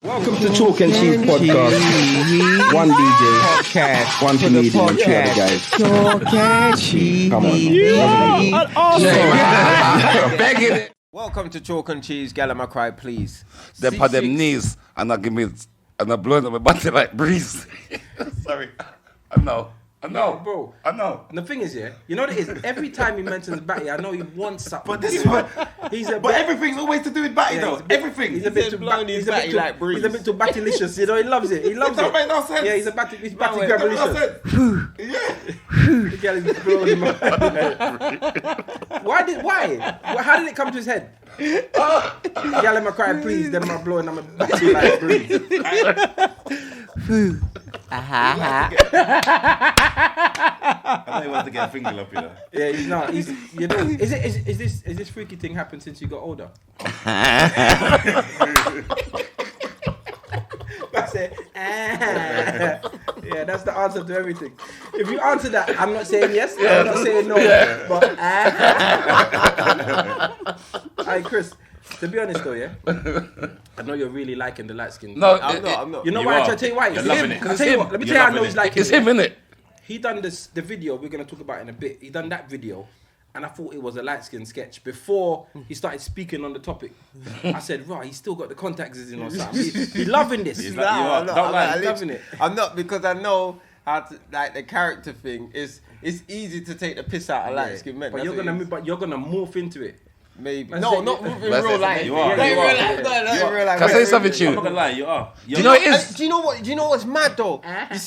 Welcome to Chalk and Cheese Podcast. One DJ, podcast, one comedian, two other guys. Chalk and Cheese. Come on. Begging it. Welcome to Chalk and Cheese. Gal my cry, please. They put them knees and I give me and I blow them a button like breeze. Sorry. I know. Bro. I know. And the thing is, yeah, you know what it is? Every time he mentions Batty, I know he wants something. But this is what. But everything's always to do with Batty, though. Everything. He's a bit too Batty like breeze. He's a bit too Battylicious. You know, he loves it. He loves it. That make no sense. Yeah, he's Batty Grabbalicious. Yeah. The girl is blowing him up. Why? How did it come to his head? Gal my cry, please. Then my blowing. I'm a Batty like breeze. I know he wants to get a finger up, you know. Yeah, he's not. He's, you know, is this freaky thing happened since you got older? That's it. Yeah, that's the answer to everything. If you answer that, I'm not saying yes. I'm not saying no. Yeah. But hey, Chris. To be honest though, yeah, I know you're really liking the light skin. No, I'm not. You know why? I'll tell you why. You're loving it. I'll tell you what. Let me tell you how I know he's liking it. It's him, innit? He done the video we're gonna talk about in a bit. He done that video, and I thought it was a light skin sketch before he started speaking on the topic. I said, right, he's still got the contacts in or something. He's loving this. I'm not. Loving it. I'm not, because I know how to, like, the character thing is. It's easy to take the piss out of light skin men. But you're gonna morph into it. Maybe. That's No, it. not in real life. You are. Not in real life. Can I say something to you? I'm not gonna lie, you are. Do you know what it is? Do you know what? Do you know what's mad though? You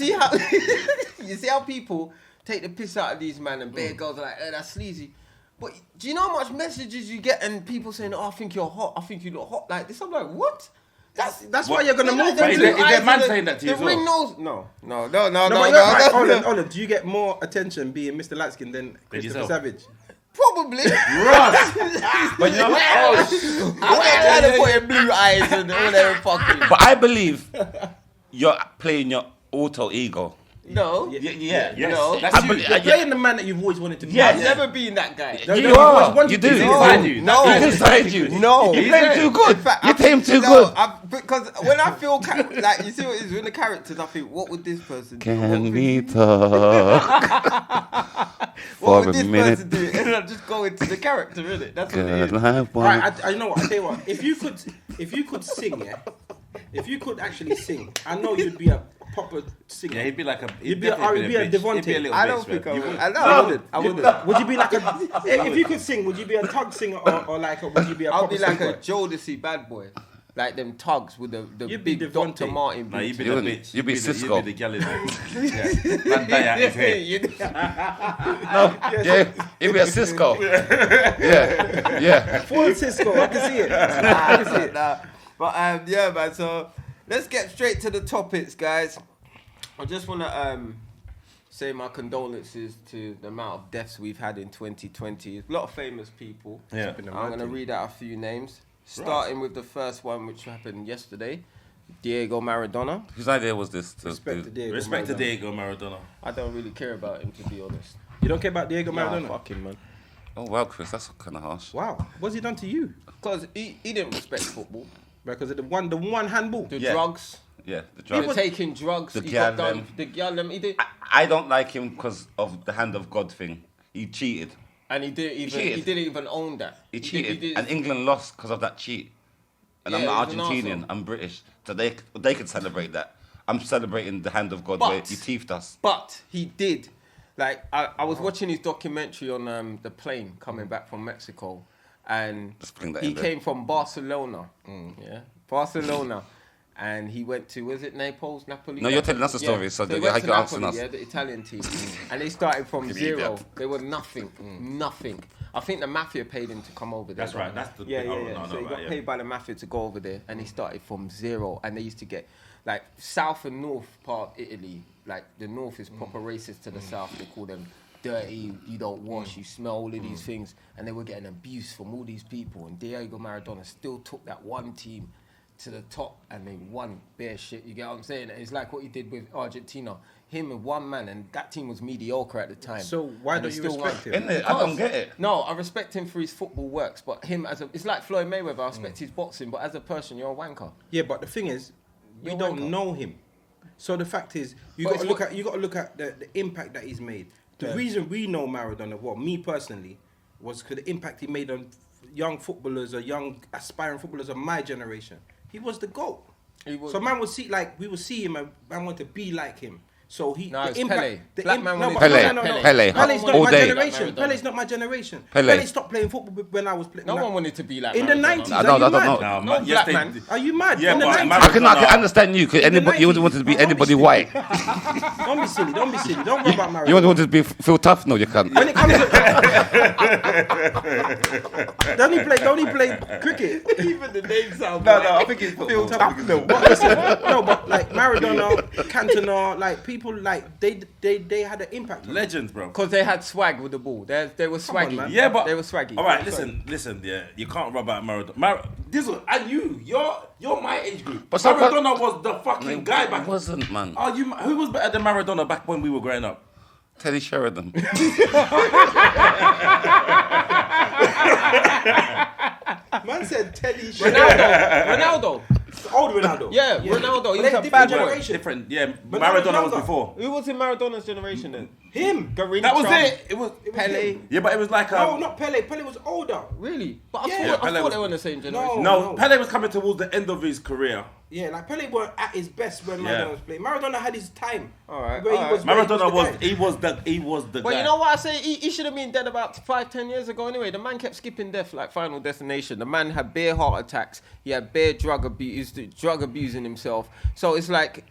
see how people take the piss out of these man and bare girls are like, that's sleazy. But do you know how much messages you get and people saying, oh, I think you're hot. I think you look hot like this. I'm like, what? That's why you're gonna move into it. Is there man saying that to you as well? ring nose. No. Hold on. Do you get more attention being Mr. Lightskin than Christopher Savage? Probably. Ross. But you know what? I'm trying to put in blue eyes and all that fucking. But I believe you're playing your alter ego. No. Yeah. No. That's you. You're playing the man that you've always wanted to be. I've never been that guy. You are. You do. He's inside you. No. He's inside you. No. You play him too good. In fact, You play him too good. Because when I feel like, you see what it is in the characters, I think, what would this person do? Can we talk What for would a this minute? person do? And I just go into the character, innit? That's what it is. Right, I know what. I tell you what. If you could sing, yeah. If you could actually sing, I know you'd be a proper singer. Yeah, he'd be like a. You'd be a Devontae. I don't think I would. I wouldn't. Would you be like a? If you could sing, would you be a tug singer or like would you be a? I'll be like singer? a Jodeci bad boy. Like them tugs with the You'd be big Devontae. Dr. Martin Nah, boots. you'd be the bitch. You'd be Cisco. You'd be the gal in there. Man, die out his hair. Yeah, he'd be a Cisco. Yeah. Full Cisco. I can see it. I can see it. But yeah, man. So let's get straight to the topics, guys. I just want to say my condolences to the amount of deaths we've had in 2020. A lot of famous people. Yeah. I'm going to read out a few names. Starting with the first one, which happened yesterday, Diego Maradona. Whose idea was this? Respect to Diego. Respect to Maradona. Diego Maradona. I don't really care about him, to be honest. You don't care about Diego Maradona? Nah, fuck him, man. Oh wow, Chris, that's kind of harsh. Wow. What's he done to you? Because he didn't respect football. Because of the one handball. The Yeah. drugs. Yeah, the He was drug. taking drugs. The He got gyal, done. The gyal, he did. I don't like him because of the hand of God thing. He cheated. And he didn't even own that. He cheated, did- and England lost because of that cheat. And I'm Yeah, not he was an Argentinian. arsehole. I'm British, so they could celebrate that. I'm celebrating the hand of God But- where he teethed us. But he did. Like, I was watching his documentary on the plane coming back from Mexico. And Let's bring that he in there. came from Barcelona. Yeah, Barcelona. And he went to, was it Naples, Napoli? No, you're telling us the story, so they you went have to to answer Napoli, us. yeah, the Italian team. And they started from Give me zero. that. They were nothing. Nothing. I think the mafia paid him to come over there. That's right. That's the. Yeah. No, So he got right, paid by the mafia to go over there, and he started from zero. And they used to get, like, south and north part of Italy. Like, the north is proper racist to the south. They call them dirty, you don't wash, you smell, all of these things. And they were getting abuse from all these people. And Diego Maradona still took that one team to the top, and they won bare shit. You get what I'm saying? It's like what he did with Argentina. Him and one man, and that team was mediocre at the time. So why And don't they you still respect won. him? Isn't it? I don't get it. No, I respect him for his football works, but him it's like Floyd Mayweather. I respect his boxing, but as a person, you're a wanker. Yeah, but the thing is, we don't know him. So the fact is, you got to look at the impact that he's made. The reason we know Maradona, well, me personally, was because the impact he made on young footballers or young aspiring footballers of my generation. He was the GOAT. So man would see, like, we would see him and man wanted to be like him. So he, no, the it's impact, Pele. the Black im- man no, wanted but Pele. no. Pele. Pele's not All my day. generation. Pele's not my generation. Pele. Pele stopped playing football when I was playing. No one wanted to be like in the Maradona. 90s. I don't know. No, No yes, black they man. did. Are you mad? Yeah, in the but 90s. I can understand you because anybody you wouldn't want to be anybody white. Don't be silly. Don't go about Maradona. You wouldn't want to be feel tough. No, you can't. When it comes to don't he play cricket? Even the name sounds No, I think it's Phil football. Tough. No, but like Maradona, Cantona, like people like they had an impact. Legends, bro. because they had swag with the ball. They were swaggy. man. Yeah, but they were swaggy. All right, listen. Yeah, you can't rub out Maradona. Dizzle, and you're my age group. But some- Maradona was the fucking guy back. It wasn't, man. Are you? Who was better than Maradona back when we were growing up? Teddy Sheridan. Man said Teddy Ronaldo. Old Ronaldo. Yeah, Ronaldo. He But was they a bad different boy. generation. Different. Yeah, But Maradona was Ronaldo. before. Who was in Maradona's generation then? Him. Garincha. That was it. It was Pele. him. Yeah, but it was like No, not Pele. Pele was older. Really? But Yeah. I Yeah, thought Pele they was- were in the same generation. no. Pele was coming towards the end of his career. Yeah, like Pele was at his best when Yeah. Maradona was playing. Maradona had his time. Alright, where he alright. was- where Maradona was. the guy. He was the But guy. you know what I say? He should have been dead about 5-10 years ago anyway. The man kept skipping death like Final Destination. The man had bare heart attacks. He had bare drug abusing himself. So it's like,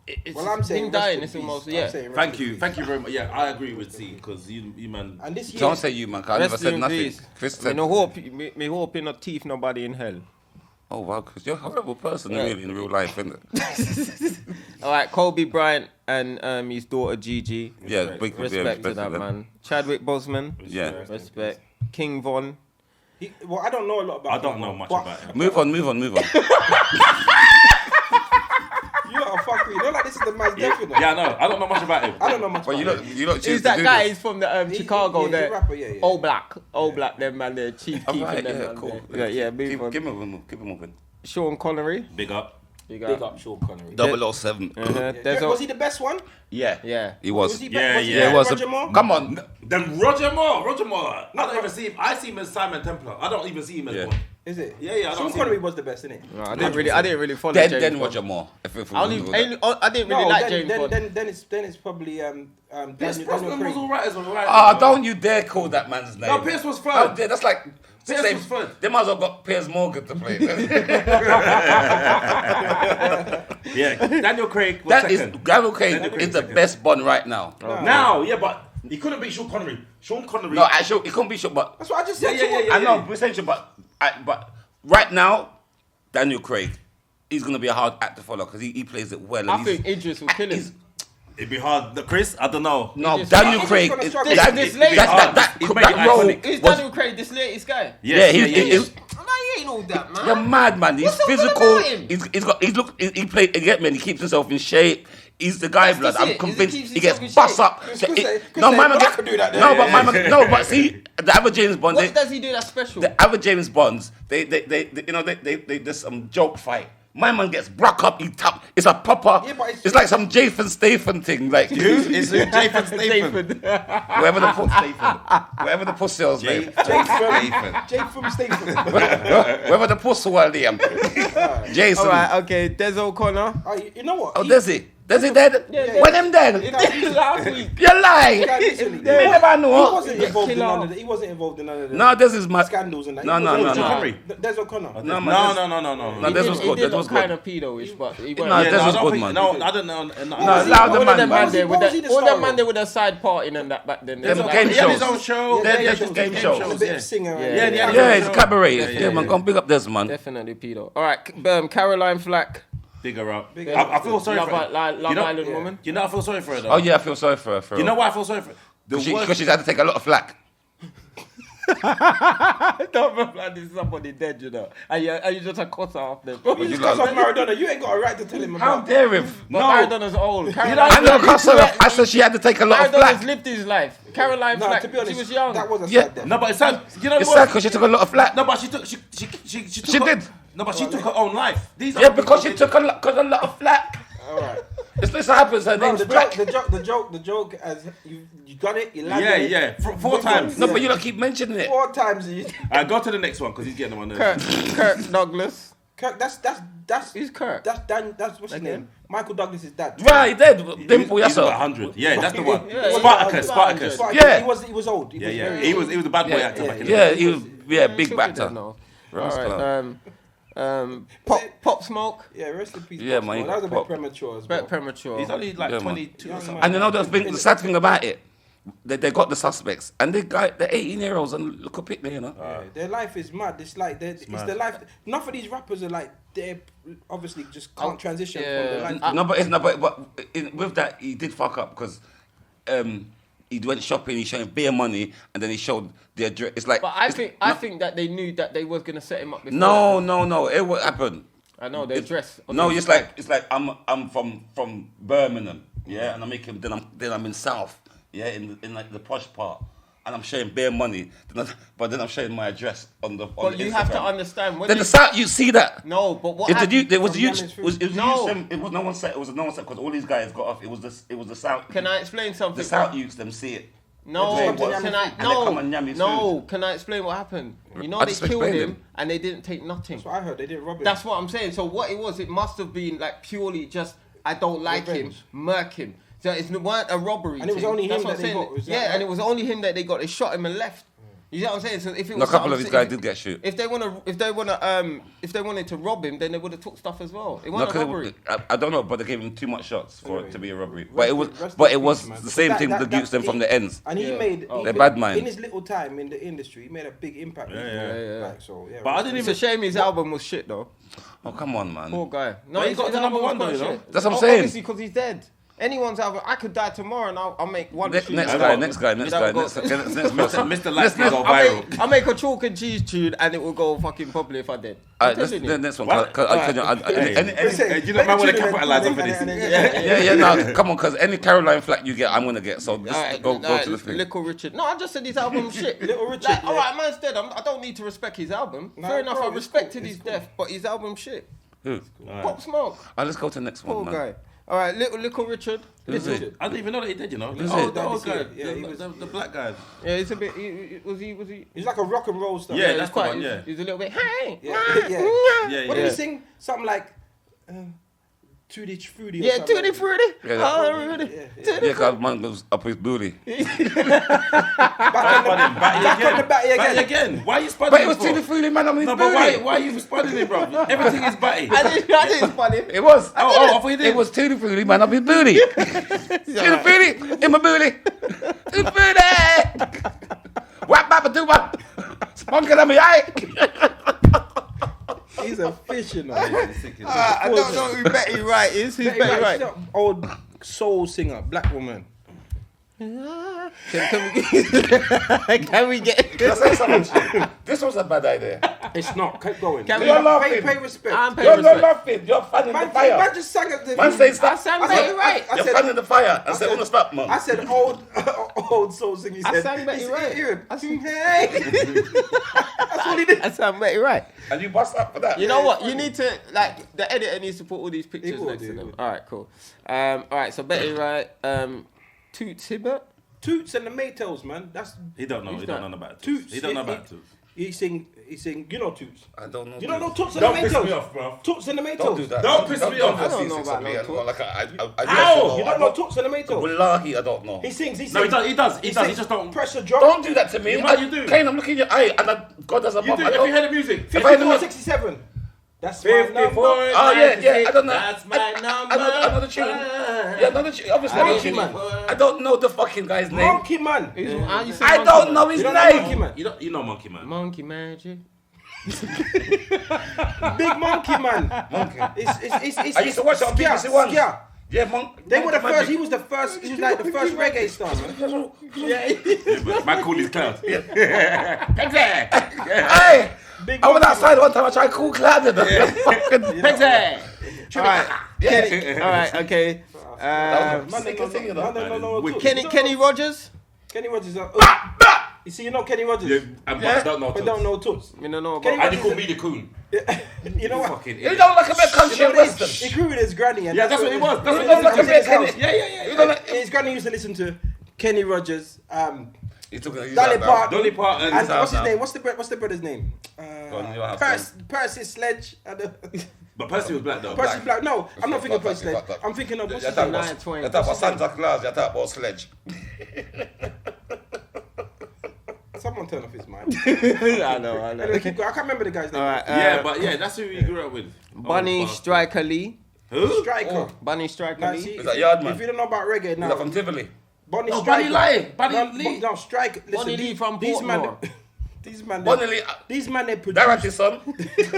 it's Well, I'm saying him dying. rest It's in almost, peace. yeah. I'm saying rest Thank in you very much. Yeah, I agree with C because you man. And this year, Don't say you, man. 'Cause I never Rest said in nothing. peace. Chris Me said, no hope, me hope in not teeth nobody in hell. "Oh wow, because you're a horrible person, really, in real life, isn't it?" All right, Kobe Bryant and his daughter Gigi. Yeah, big Respect to that them. man. Chadwick Boseman. Yeah. Respect. King Von. well, I don't know a lot about. I don't him, know much but about him. Move on. You are a fucker. You know, like this is the man's death. You know? Yeah, I know. I don't know much about him. I don't know much. Well, about him. you don't choose Who's to that do guy? this. He's from the Chicago he's a there. rapper, yeah. All black, them man there. Chief All keeping right, them yeah, man cool. there. Yeah, move on. Keep it moving. Sean Connery. Big up. Big Big up Sean Connery. 007. Was he the best one? Yeah. Yeah. He was. Was he Yeah, was he yeah. better It was. than Roger Moore? Come on. Then Roger Moore. I don't even see him. I see him as Simon Templar. I don't even see him as Yeah. one. Is it? Yeah, I don't Sean see Connery him. was the best, innit? No, I didn't really follow Then James Bond. Roger Moore. If I didn't really No, like James Bond. then it's probably Pierce Daniel Brosnan was Craig. alright as alright. Ah, don't you dare call that man's name. No, Pierce was third. How dare- That's like Pierce same- was third. They might as well got Piers Morgan to play. Yeah, Daniel Craig was That is second. Daniel Craig Daniel Craig is the second. best Bond right now. Now, yeah, but he couldn't beat Sean Connery. Sean Connery. No, actually, it couldn't be shot, but That's what I just Yeah, said. yeah. I know we're saying shot, but right now, Daniel Craig, he's gonna be a hard act to follow because he plays it well. I and think Idris will kill him. he's- It'd be hard. Chris, I don't know. No, Idris- Daniel Idris Craig. gonna is- struggle. that- This that- late- He's made that it role iconic. Is was- Daniel Craig this latest guy? Yeah, he's No, he ain't all that, man. you're mad, man. He's What's so good physical. about him? He played. You get me? And he keeps himself in shape. He's the guy, That's blood. it. I'm Is he convinced keeps he gets himself in bust shape? up. Chris So say- it- Chris No, say, my man "But I gets. could do that then." No, but my man. No, but see, the other James Bond. What does he do that's special? The other James Bonds, they there's some joke fight. My man gets broke up. It's a proper. Yeah, but it's like some Jason Statham thing. Like It's Jason Statham. wherever the puss sells, mate. Jake from Statham. Wherever the puss will them. Jason. All right, okay. Des O'Connor. You know what? Oh, Desi. Desi dead? Yeah. When him dead? Last week. You lie. Literally. You never He know. wasn't involved in Killer. none of the. He wasn't involved in none of the No, this is my scandals and that. No, He no, wasn't no, no. involved. Des O'Connor. No, man, No. No, this was good. He did This was look kind good. of pedo-ish, but he No, wasn't. this I was don't good, think- man. No, I don't know. No, Why allow the All of them man. man there with Why was he the all them star man role? there with a side partying and that back then. Them Like- game He had his shows. own show. Yeah, Yeah, just game shows. A bit of singer. Yeah, yeah. Yeah, it's cabaret. Yeah, Yeah, yeah, man, yeah. come pick up this, man. Definitely pedo. All right, Caroline Flack. Big her up. Big up. I feel sorry Love, for her. Love You know- Island yeah. woman. You know I feel sorry for her though. Oh yeah, I feel sorry for her. For You know why I feel sorry for her? The Because worst- she's had to take a lot of flack. Don't remember like this is somebody dead, you know. And you just a cuss off them. you Just got- because of Maradona, you ain't got a right to tell him How about. dare him? But Maradona's old. Caroline I know, Flack- cuss. I said she had to take a lot of Maradona's flack. lived his life. Caroline No, Flack, to be honest, she was young. that was a Yeah. sad death. No, but it's sad. You know It's what? sad because she took a lot of flack. No, but she took. She took She her- did. No, but she took her own life. These Yeah, are because she people- took a lot of flack. just happens her Bro, name's the Black. joke, as you got it, you landed it. Four times. No, but you don't keep mentioning it. 4 times. Go to the next one because he's getting on there. Kirk Douglas. Kirk, that's Who's Kirk? that's what's his name? Michael Douglas is dad. Right, dead. Dimple, He's yes, about sir. 100. Yeah, that's the one. Yeah, Spartacus. Yeah. He was old. He was a bad boy actor back in the Yeah, day. he was, big actor. Pop Smoke. Yeah, rest in peace. Yeah, Pop man, Smoke. That was a Pop. bit premature as well. Bit premature. He's only like Yeah, man. 22 or something. And you know the sad thing about it, they got the suspects and they're 18-year-olds and look up at me, you know. Yeah, their life is mad. It's like it's the life. Enough of these rappers are like they obviously just can't transition from the life. With that he did fuck up because he went shopping, he showed bare money, and then he showed the address. It's like, But I think that they knew that they was gonna set him up. Before no, it would happen. I know the address. No, it's like I'm from Birmingham, yeah, and I'm making then I'm in South, yeah, in like the posh part, and I'm showing bare money, but then I'm showing my address on the. But you have to understand when Then the South, you see that. No, but what It happened? was No. no one said because all these guys got off. It was the South. Can I explain something? The South youths them see it. No, They but come can to I? and they come and yam his No, can I explain what happened? You know I they just killed explained him it. and they didn't take nothing. That's what I heard. They didn't rob him. That's what I'm saying. So what it was, it must have been like purely just I don't like Revenge. him, murk him. So it weren't a robbery. And it was thing. only That's him what that I'm they saying. got, was that Yeah, right? and it was only him that they got. They shot him and left. You know what I'm saying? So if it No, was a couple of something- these guys did get shoot. If they wanted to rob him, then they would have took stuff as well. It wasn't a robbery. I don't know, but they gave him too much shots for it to be a robbery. Rest But it in- was, rest but in it was peace, man. the same thing. The youths them from the ends. And he Yeah. made They're bad minds. in his little time in the industry. He made a big impact. Yeah. Like, so yeah. But I didn't It's a even. shame his album was shit though. Oh come on, man. Poor guy. No, But he his got to album number was one though, quite you know? shit. That's what I'm saying. Obviously, because he's dead. Anyone's album, I could die tomorrow and I'll make one. Next tune. guy. Mr. Go viral. I'll make a chalk and cheese tune and it will go fucking popular if I did. I'm telling you. Next one. What? Do You know, man, want to capitalize on this. no, come on, because any Caroline flat you get, I'm gonna get. So just go to the thing. Little Richard. No, I just said his album shit. Little Richard, Like, yeah. alright, man's dead. I don't need to respect his album. Nah, Fair enough, bro, I it's respected cool, his it's cool. death, but his album shit. Who? Pop Smoke. Let's go to the next Poor one, man. guy. Alright, little Richard. Who's it? I didn't even know that he did, you know. Who's The it? old guy. Yeah, he was- The black guy. Yeah, it's a bit. Was he? He's like a rock and roll star. Yeah, He's that's the quite. one, yeah. He's a little bit. Hey. Yeah. Yeah, What did yeah. he sing? Something like Tutti Fruity. or Yeah, something Tutti like that. Fruity. Yeah, Oh, Rudy. Yeah, because man goes up his booty. Back on the batty Batty again. again. Why are you spotting But it him was for? Tutti Fruity, man, on his No, booty. but why are you spotting him, bro? Everything is batty. I didn't spot him. It was. I thought you did. It was Tutti Fruity, man, up his booty. Tutti Fruity, in my booty. Tutti Fruity. Wap, bap, do what? Spunking on me, eye. He's a fish, you know. I don't know who Betty Wright is. Who's Betty Wright? She's an old soul singer, black woman. Can we get? Can I say something? This was a bad idea. It's not. Keep going. Can we- You're laughing. Pay respect. I'm paying You're not respect. laughing. You're fanning the Man fire. just sang at the. Man says I stop. sang I Betty said- Wright. I You're said- fanning the fire. I said, on the stop, man. I said old soul singer. He I said, sang Betty he's- Wright. hear him. I sang- Hey. That's what he did. I sang Betty Wright. And you bust up for that. You know what? You need to like the editor needs to put all these pictures will, next he to them. will. All right, cool. All right, so Betty Wright, Toots Hibbert. Toots and the Maytals, man. That's He don't know. Who's He that? don't know about Toots. He don't know about Toots. He sing. You know Toots. I don't know. You don't know Toots and Don't the piss Maytals. me off, bro. Toots and the Maytals. Don't do that. Don't piss me off. I don't know about no talk. Like Ow! You don't know Toots and the Maytals. Wallahi, I don't know. He sings. No, he does. He sings. just don't. Press a drum. Don't do that to me. No, you do. Kane, I'm looking in your eye, and God does a You bump. do. I If don't- you hear the music. If I hear the 54, music- 67. That's my 54. number. Oh yeah, I don't know. That's my number. Another tune. Yeah, another tune. Obviously, Monkey Man. I don't know the fucking guy's name. Monkey Man. How you say I Monkey don't Man? know his You don't know Monkey name. Man. You know Monkey Man. Monkey Magic. Big Monkey Man. Monkey. It's I used to watch it on BBC One. Skia. Yeah, Monk. They were the Monkey first. He Magic. was the first. He was like the first reggae star, man. Yeah. Man called his cloud. Hey, Big I went Monkey outside one time. I tried cool cloud in them. All right, Kenny. All right, okay. Man, No. Kenny Rogers. Kenny Rogers. You see, you know Kenny Rogers. Yeah, but don't know But Toots. don't know Toots. You don't know Kenny about. And he called me the coon. You know what? Fucking He idiot. don't like a bit country You know and what it is? western. He grew with his granny. And Yeah, that's what he was. That's He what don't like a was in his bit. house. He don't like. His granny used to listen to Kenny Rogers, He took it. Dolly Parton, Dolly Parton. and what's his name? What's the brother's name? on, your house, Percy Sledge. But Percy was black though. Percy Black. No, I'm not thinking Black, Percy Sledge. black. I'm thinking of what's You his talk name? about, you talk about Santa Claus. You talk about Sledge. Someone turn off his mic. I know. Anyway, keep going. I can't remember the guy's name. All right, Yeah, but yeah, that's who we grew up with. Bunny Oh, bastard. Striker Lee. Who? Striker. Bunny Striker Now, Lee. see, Is that Yardman? if you don't know about reggae Is now, that from Dizzle? Bonnie No, Striker. Bunny Lee. Bunny No, Lee. No, Striker. Listen, Bunny Lee from these man, Portmore. these man, Bonnie, these man, they produce. Dorothy, son. These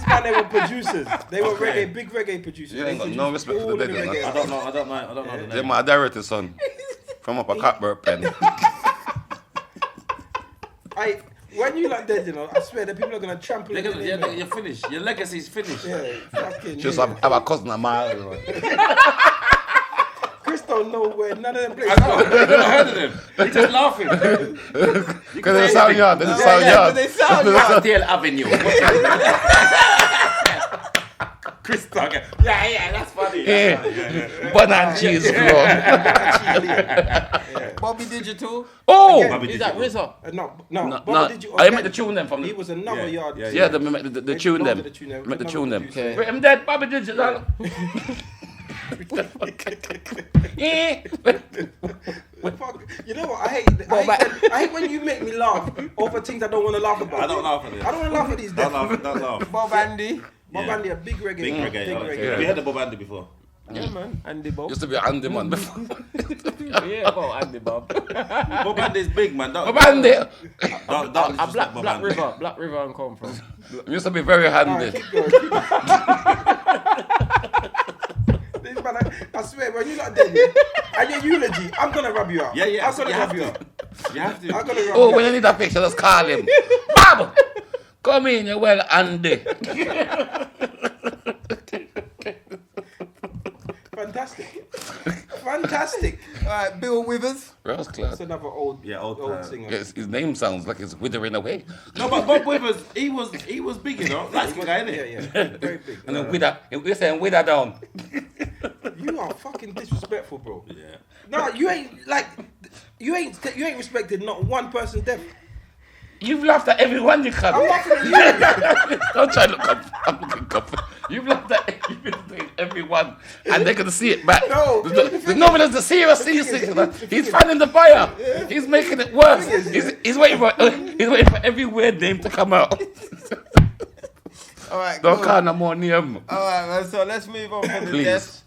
man, they were producers. They were Okay. big reggae producers. You ain't They got no produced respect for all the of dead, reggae. I don't know the They're name. my Dorothy, son. From up a Cockburn pen. When you like dead, you know, I swear that people are gonna trample They're it. gonna- You're finished. Your legacy's finished. Yeah, fucking. Just yeah. have a cousin of mine. Chris don't know where none of them places. I know. I've never heard of them. They're just laughing. Because they sound young. They sound young. They sound like Martel Avenue. Chris Tucker. Yeah, that's funny. Yeah. Bun and cheese, bro. Bobby Digital. Oh! Bobby Is that Digital. RZA? No. No, Bobby, did you? I make the tune them from He the... was another Yeah, yard. yeah, Yeah, they make the tune them. The tune them. Make the tune them. Okay. Wait, I'm dead, Bobby Digital. Yeah. Fuck. You know what? I hate when you make me laugh over things I don't want to laugh about. I don't laugh at this. I don't want to laugh at these Don't deaths. laugh. Don't laugh. Bob Andy. Bob Yeah. Andy, a big reggae. Big reggae. Big Okay. reggae. We had the Bob Andy before. Yeah, man. Andy Bob. Used to be Andy, man. Before. Yeah, Bob Andy Bob. Bob Andy's big, man. Bob Andy. Don't Black disrespect Bob Andy. River. Black River and come from. Used to be very Alright, handy. keep going. This man, I swear, when you're not dead, yeah, and your eulogy, I'm gonna rub you out. Yeah, yeah. I'm gonna you rub have you to. out. You have to. I'm gonna rub Oh, you when out. you need a picture, just call him. Bob! Come in, you well, Andy. Fantastic. Alright, Bill Withers. Rose That's Clark. another old old singer. Yes, his name sounds like it's withering away. No, but Bob Withers, he was big, you know. Light skin guy, innit? Yeah, very big. And then we're saying wither down. You are fucking disrespectful, bro. Yeah. No, you ain't respected not one person's death. You've laughed at everyone you can. I'm laughing at you. Don't try to look up. I'm looking up. You've laughed at everyone, and they're gonna see it back. No. The novel is the serious Ceesix. He's fanning the fire. He's making it worse. He's waiting for every weird name to come out. Alright, Don't cool. call no more name. Alright, man, so let's move on from the Please. deaths.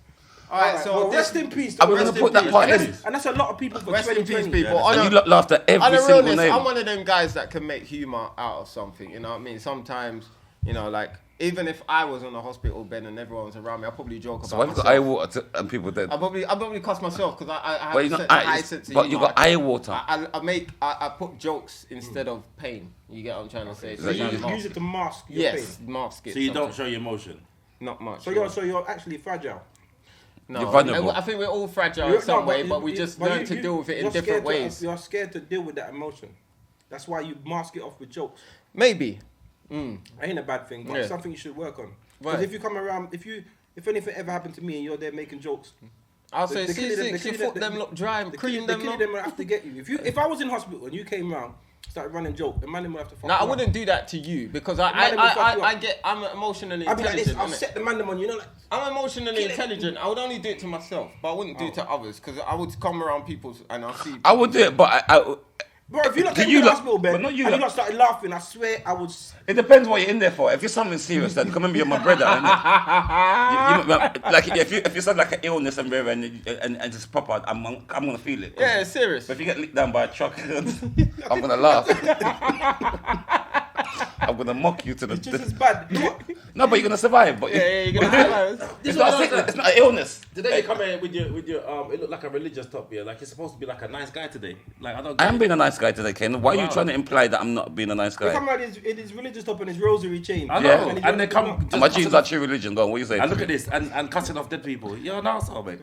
Alright, so well, rest in peace. Are we Rest gonna in put that peace. part in? And that's a lot of people for rest in peace, 2020. people. Yeah, On And a- you laughed at on every a single realness, name. I'm one of them guys that can make humour out of something. You know what I mean? Sometimes, you know, like even if I was on a hospital bed and everyone was around me, I'd probably joke So about why have you got myself. eye water and people dead? I probably cuss myself because I have Well, you a got high eyes, sense of but you humour. got eye water. I put jokes instead of pain. You get what I'm trying to say? So you Use it to mask your Yes, pain. mask it. So you don't sometimes. show your emotion. Not much. So you're actually fragile. no, you're vulnerable. I think we're all fragile You're- in some no, way, but we just learn to deal with it in you're different scared ways. You're scared to deal with that emotion. That's why you mask it off with jokes. Maybe. Ain't a bad thing, but Yeah. it's something you should work on. Because Right. if you come around, if anything ever happened to me and you're there making jokes, I'll say, the killing them- C6, the you killing thought them- them look dry and cream them the up. killing them will have to get you. If I was in hospital and you came round, started running joke, the man them will have to fuck No, you I up. wouldn't do that to you because I'm emotionally I'd be like this, intelligent. I'll innit? set the man them on, you know, like, I'm emotionally Kill it. intelligent. I would only do it to myself, but I wouldn't do it to others because I would come around people's and I'll see. I would do it, but bro, if you not Do take you me to lot- hospital bed but not you and you lot. not started laughing, I swear I would. it depends what you're in there for. If it's something serious, then remember you're my brother. Like if you said like an illness and it's proper, I'm gonna feel it. Yeah, it's serious. But if you get licked down by a truck, I'm gonna laugh. I'm gonna mock you to It's just the. as bad. No, but you're gonna survive. But Yeah, you're gonna. it's not sickness. It's not an illness. Today you come here with your it looked like a religious top here. Like you're supposed to be like a nice guy today. Like I don't. I am being a nice guy today, Ken. Why are you trying to imply that I'm not being a nice He come guy? out in his religious top and his rosary chain. I know. Yeah. And they come. And my jeans are true religion. Go on, what are you saying? And look to at me? this and cussing off dead people. You're an arsehole, mate.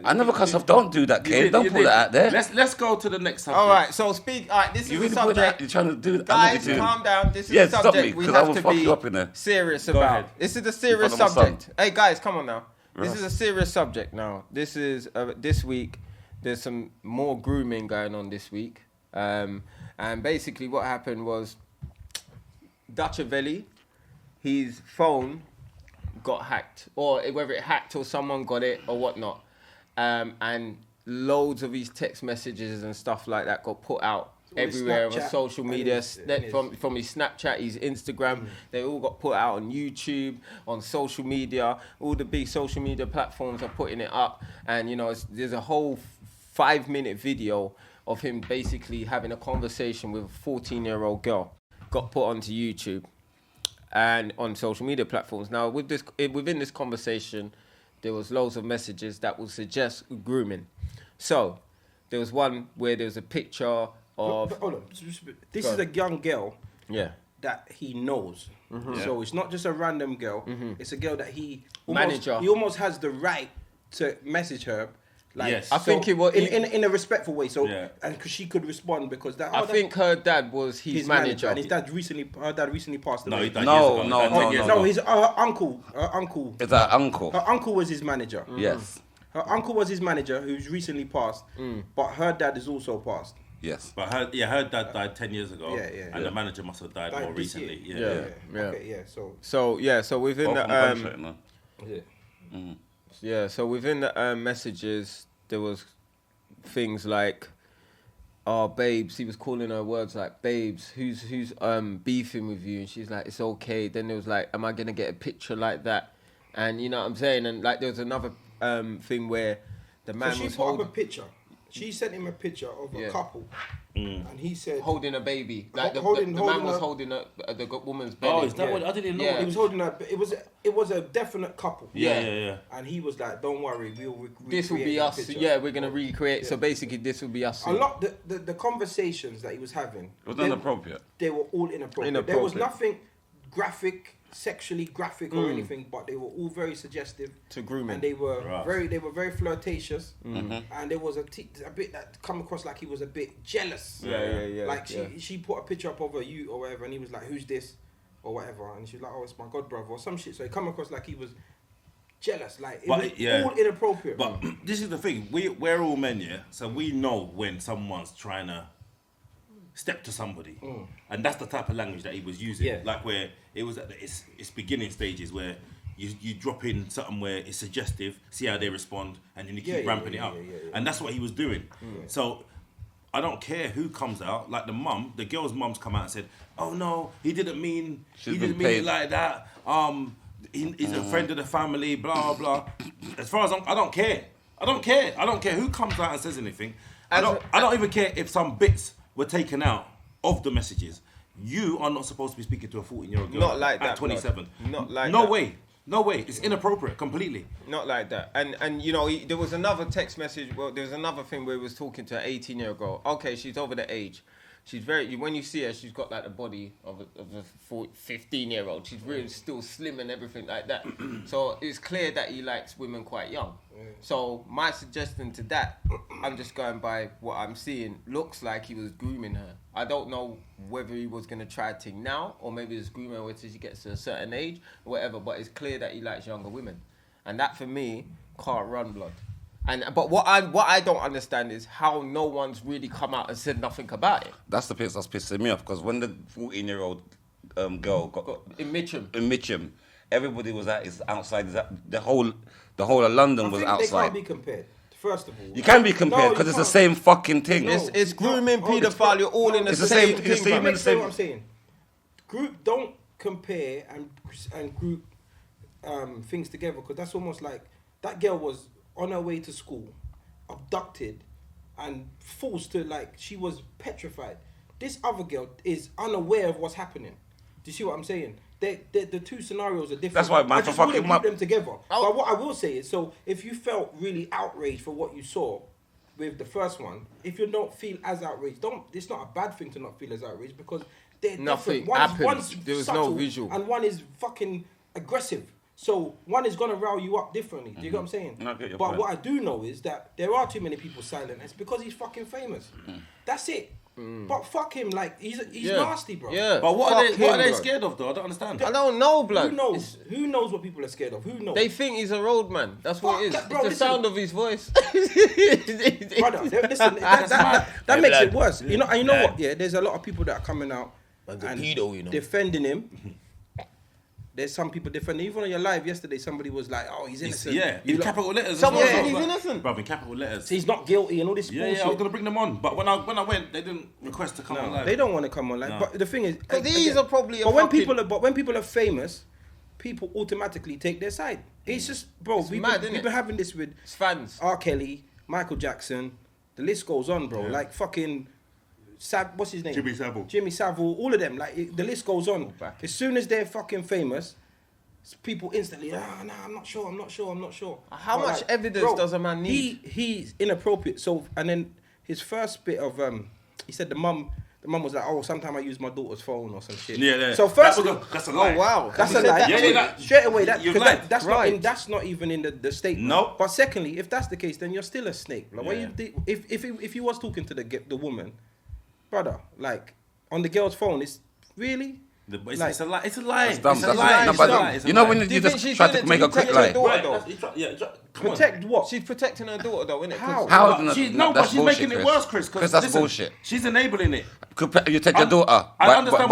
I never cuss off. Don't do that, Ken. Don't put that out there. Let's go to the next subject. All right, so speak. All right, this You is really the put that. subject. You're trying to do that. Guys, calm down. This is Yeah, the stop subject me, we 'cause I have will to fuck be you up in there. serious Go about. ahead. This is a serious In front of my subject. Hey guys, come on now. This Russ. is a serious subject now. This is this week. There's some more grooming going on this week, and basically what happened was Duttyvelli, his phone got hacked, or whether it hacked or someone got it or whatnot, and loads of his text messages and stuff like that got put out everywhere on Snapchat social media, and his- from his Snapchat, his Instagram. They all got put out on YouTube, on social media. All the big social media platforms are putting it up, and you know, there's a whole 5-minute video of him basically having a conversation with a 14-year-old girl. Got put onto YouTube and on social media platforms. Now, with this, within this conversation, there was loads of messages that would suggest grooming. So, there was one where there was a picture of... Hold on. This Go is a young girl Yeah. that he knows. So it's not just a random girl. It's a girl that he Manager. He almost has the right to message her. Like, Yes. I think it was... in a respectful way. So Yeah. and cause she could respond because that. I think her dad was his manager. and his dad recently passed away. No, he died No, years ago. no, He died no, 10 years no. ago. No, his her uncle. It's our uncle. Her uncle was his manager. Yes. Her uncle was his manager, who's recently passed. But her dad is also passed. Yes. But her dad died 10 years ago. Yeah, yeah. And the manager must have died Died more this recently. year. Yeah. Okay, yeah. So within Both the from gunshot, Yeah. so within the messages there was things like, "Oh, babes," he was calling her words like "babes." Who's beefing with you? And she's like, "It's okay." Then there was like, "Am I gonna get a picture like that?" And you know what I'm saying. And like there was another thing where the man So she was put up a picture. She sent him a picture of a Yeah. couple, and he said holding a baby. Like the Holding man was a- holding the woman's belly. Oh, is that Yeah. what? I didn't know. Yeah. he was holding her. It was a definite couple. Yeah. And he was like, "Don't worry, we'll This will recreate be that us. picture." Yeah, we're gonna recreate. Yeah. So basically, this will be us. A lot the conversations that he was having. It was they- inappropriate. They were all inappropriate. There was Inappropriate. nothing graphic, sexually graphic or anything, but they were all very suggestive To grooming. and they were Right. very flirtatious. And there was a bit that come across like he was a bit jealous. Yeah. Like she put a picture up of her you or whatever, and he was like, "Who's this?" or whatever, and she was like, "Oh, it's my god brother" or some shit. So it come across like he was jealous, like it But, was yeah. all inappropriate. But this is the thing. We're all men, yeah? So we know when someone's trying to step to somebody. And that's the type of language that he was using. Yeah. Like where it was at its beginning stages where you drop in something where it's suggestive, see how they respond, and then you keep ramping it up. Yeah. And that's what he was doing. So I don't care who comes out. Like the girl's mum's come out and said, "Oh no, he didn't mean She's it been like paid. that. He's a friend of the family, blah blah." As far as I don't care. I don't care who comes out and says anything. I don't even care if some bits were taken out of the messages. You are not supposed to be speaking to a 14-year-old girl Not like at that, 27. blood. Not like no that. way. No way. It's inappropriate completely. Not like that. And you know, there was another text message. Well, there was another thing where he was talking to an 18-year-old girl. Okay, she's over the age. She's when you see her, she's got like the body of a 15-year-old. She's really still slim and everything like that. So it's clear that he likes women quite young. So my suggestion to that, I'm just going by what I'm seeing, looks like he was grooming her. I don't know whether he was going to try a thing now or maybe it's grooming her until she gets to a certain age or whatever, but it's clear that he likes younger women. And that for me can't run, blood. But what I don't understand is how no one's really come out and said nothing about it. That's the bit that's pissing me off because when the 14-year-old girl got In Mitcham. in Mitcham, everybody was outside. The whole of London I was think outside. they can't be compared. First of all, You can be compared No, because you it's the can't. same fucking thing. No. It's grooming, No, it's paedophile, you're all in the it's the same same- thing. it's the same- man. Let me say what I'm saying. Group don't compare and group things together because that's almost like that girl was on her way to school, abducted, and forced to she was petrified. This other girl is unaware of what's happening. Do you see what I'm saying? the two scenarios are different. That's why, man, I for just fucking wouldn't mum- group them together. But what I will say is, so if you felt really outraged for what you saw with the first one, if you don't feel as outraged, it's not a bad thing to not feel as outraged because they're Nothing different. happened. One's There was no subtle visual. and one is fucking aggressive. So one is gonna rile you up differently. Do you get what I'm saying? I get your But point. what I do know is that there are too many people silent. It's because he's fucking famous. That's it. But fuck him, like he's nasty, bro. Yeah. But what are Fuck they him, bro. scared of though? I don't understand. I don't know, blood. Who knows? Who knows what people are scared of? Who knows? They think he's a roadman. That's what it is. Fuck that, bro, It's the listen. sound of his voice. Brother, listen, that makes it worse. You know, and you know what? Yeah, there's a lot of people that are coming out and defending him. There's some people defending. Even on your live yesterday, somebody was like, "Oh, he's innocent." Yeah, in capital letters. Someone as well. said he's Like, innocent. Bruv, in capital letters. He's not guilty and all this Yeah, bullshit. I was gonna bring them on, but when I went, they didn't request to come on live. They don't want to come on live. No. But the thing is, Because these are probably. But when people are famous, people automatically take their side. It's just, bro. We've mad, been innit? having this with It's fans. R. Kelly, Michael Jackson. The list goes on, bro. Yeah. Like fucking. What's his name? Jimmy Savile. Jimmy Savile. All of them. Like the list goes on. back. As soon as they're fucking famous, people instantly. Nah, I'm not sure. How But much evidence does a man need? He's inappropriate. So and then his first bit of he said the mum was like, oh, sometimes I use my daughter's phone or some shit. Yeah. So first, That's a lie. Oh wow. that's He a said lie. that Yeah, to you? that- Straight away, You've because lied. that's not even in the statement. No. But secondly, if that's the case, then you're still a snake. Like, Yeah. if he was talking to the woman, brother, like on the girl's phone, it's really. It's a lie. It's a lie. That's dumb. It's a That's lie. no, It's but a lie. It's a you know lie. when Do you you think just she's try doing to it make to a quick protect her lie. daughter? Protect what? She's protecting her daughter though, innit? How? How? But she's making it worse, Chris. Because that's bullshit. She's enabling it. You take your daughter I understand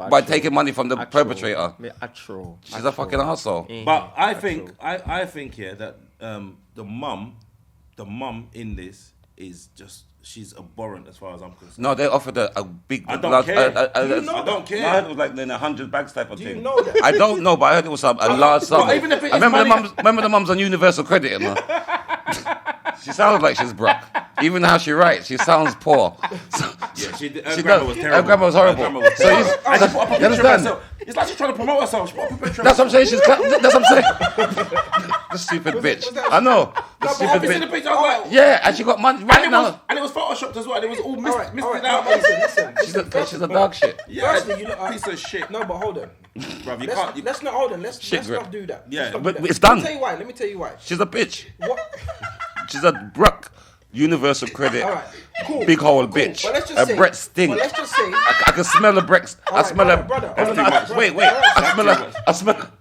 by taking money from the perpetrator. She's a fucking asshole. But I think here that the mum in this is just she's abhorrent as far as I'm concerned. No, they offered a big. I don't care. I don't care. I heard it was like in 100 bags type of Do thing. you know that? I don't know, but I heard it was a large sum. But even if it I is remember money- remember the mum's on Universal Credit, you know. She sounds like she's broke. Even how she writes, she sounds poor. So, Yeah, her she grammar does. was Her terrible. grammar was horrible. Her grammar was So terrible. you- And she put up a you picture of understand? herself. It's like she's trying to promote herself. She put up a picture of That's what I'm saying. That's what I'm saying. The stupid Was bitch. that- I know. The but stupid Have you seen the bitch. picture? I was like, Yeah, and she got money right now. and it was photoshopped as well. And it was all All right, misted now, out. listen. She's a dog shit. Yeah, Firstly, you know, piece of shit. No, but hold on. Bruv, you Let's, can't. let's not hold on. Let's Shit grip. not do that. Yeah, Let's not but do that. it's done. Let me tell you why. She's a bitch. What? She's a broke Universal Credit. All right, cool. Big hole Cool. bitch. But let's just A say, Brett stink. But let's just say. I can smell the bricks. I Alright, smell her. brother. Hold on, That's too much. Wait. I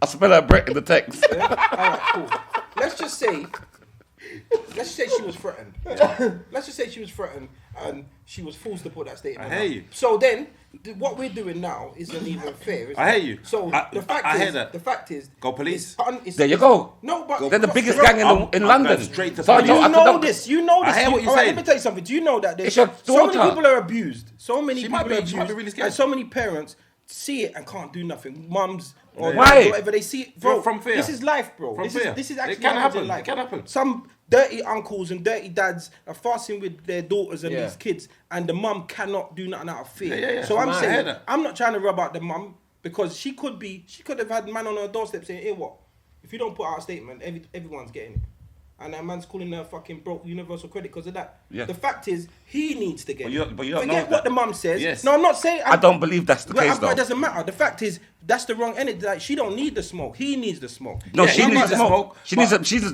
smell her brick in the text. All right, cool. Let's just say she was threatened. Let's just say she was threatened and she was forced to put that statement. I hear you. So then, what we're doing now isn't even fair. Is I it? hear you. So I hear that. the fact is, Go police. There you go. No, but They're the biggest bro, gang in I'm London. going straight to So police. You I know don't- this. You know this. I hear what you're Alright, saying. let me tell you something. Do you know that there's It's your so many daughter. people are abused? So many She people might be- are she might be abused, really scared. and so many parents see it and can't do nothing. Mums or Why? whatever they see it, bro. From fear. This is life, bro. From This fear. is It actually can happens happen. in life. It can happen. Some dirty uncles and dirty dads are fussing with their daughters and Yeah. these kids, and the mum cannot do nothing out of fear. Yeah. So I'm Man, I saying, hear that. I'm not trying to rub out the mum because she could have had man on her doorstep saying, "Hey, what? If you don't put out a statement, everyone's getting it." And that man's calling her fucking broke Universal Credit because of that. Yeah. The fact is, he needs to get But it. you don't know Forget that. what the mum says. Yes. No, I'm not saying. I don't believe that's the case But though. it doesn't matter. The fact is, that's the wrong energy. Like, she don't need the smoke. He needs the smoke. No, Yeah, she he needs needs to to smoke.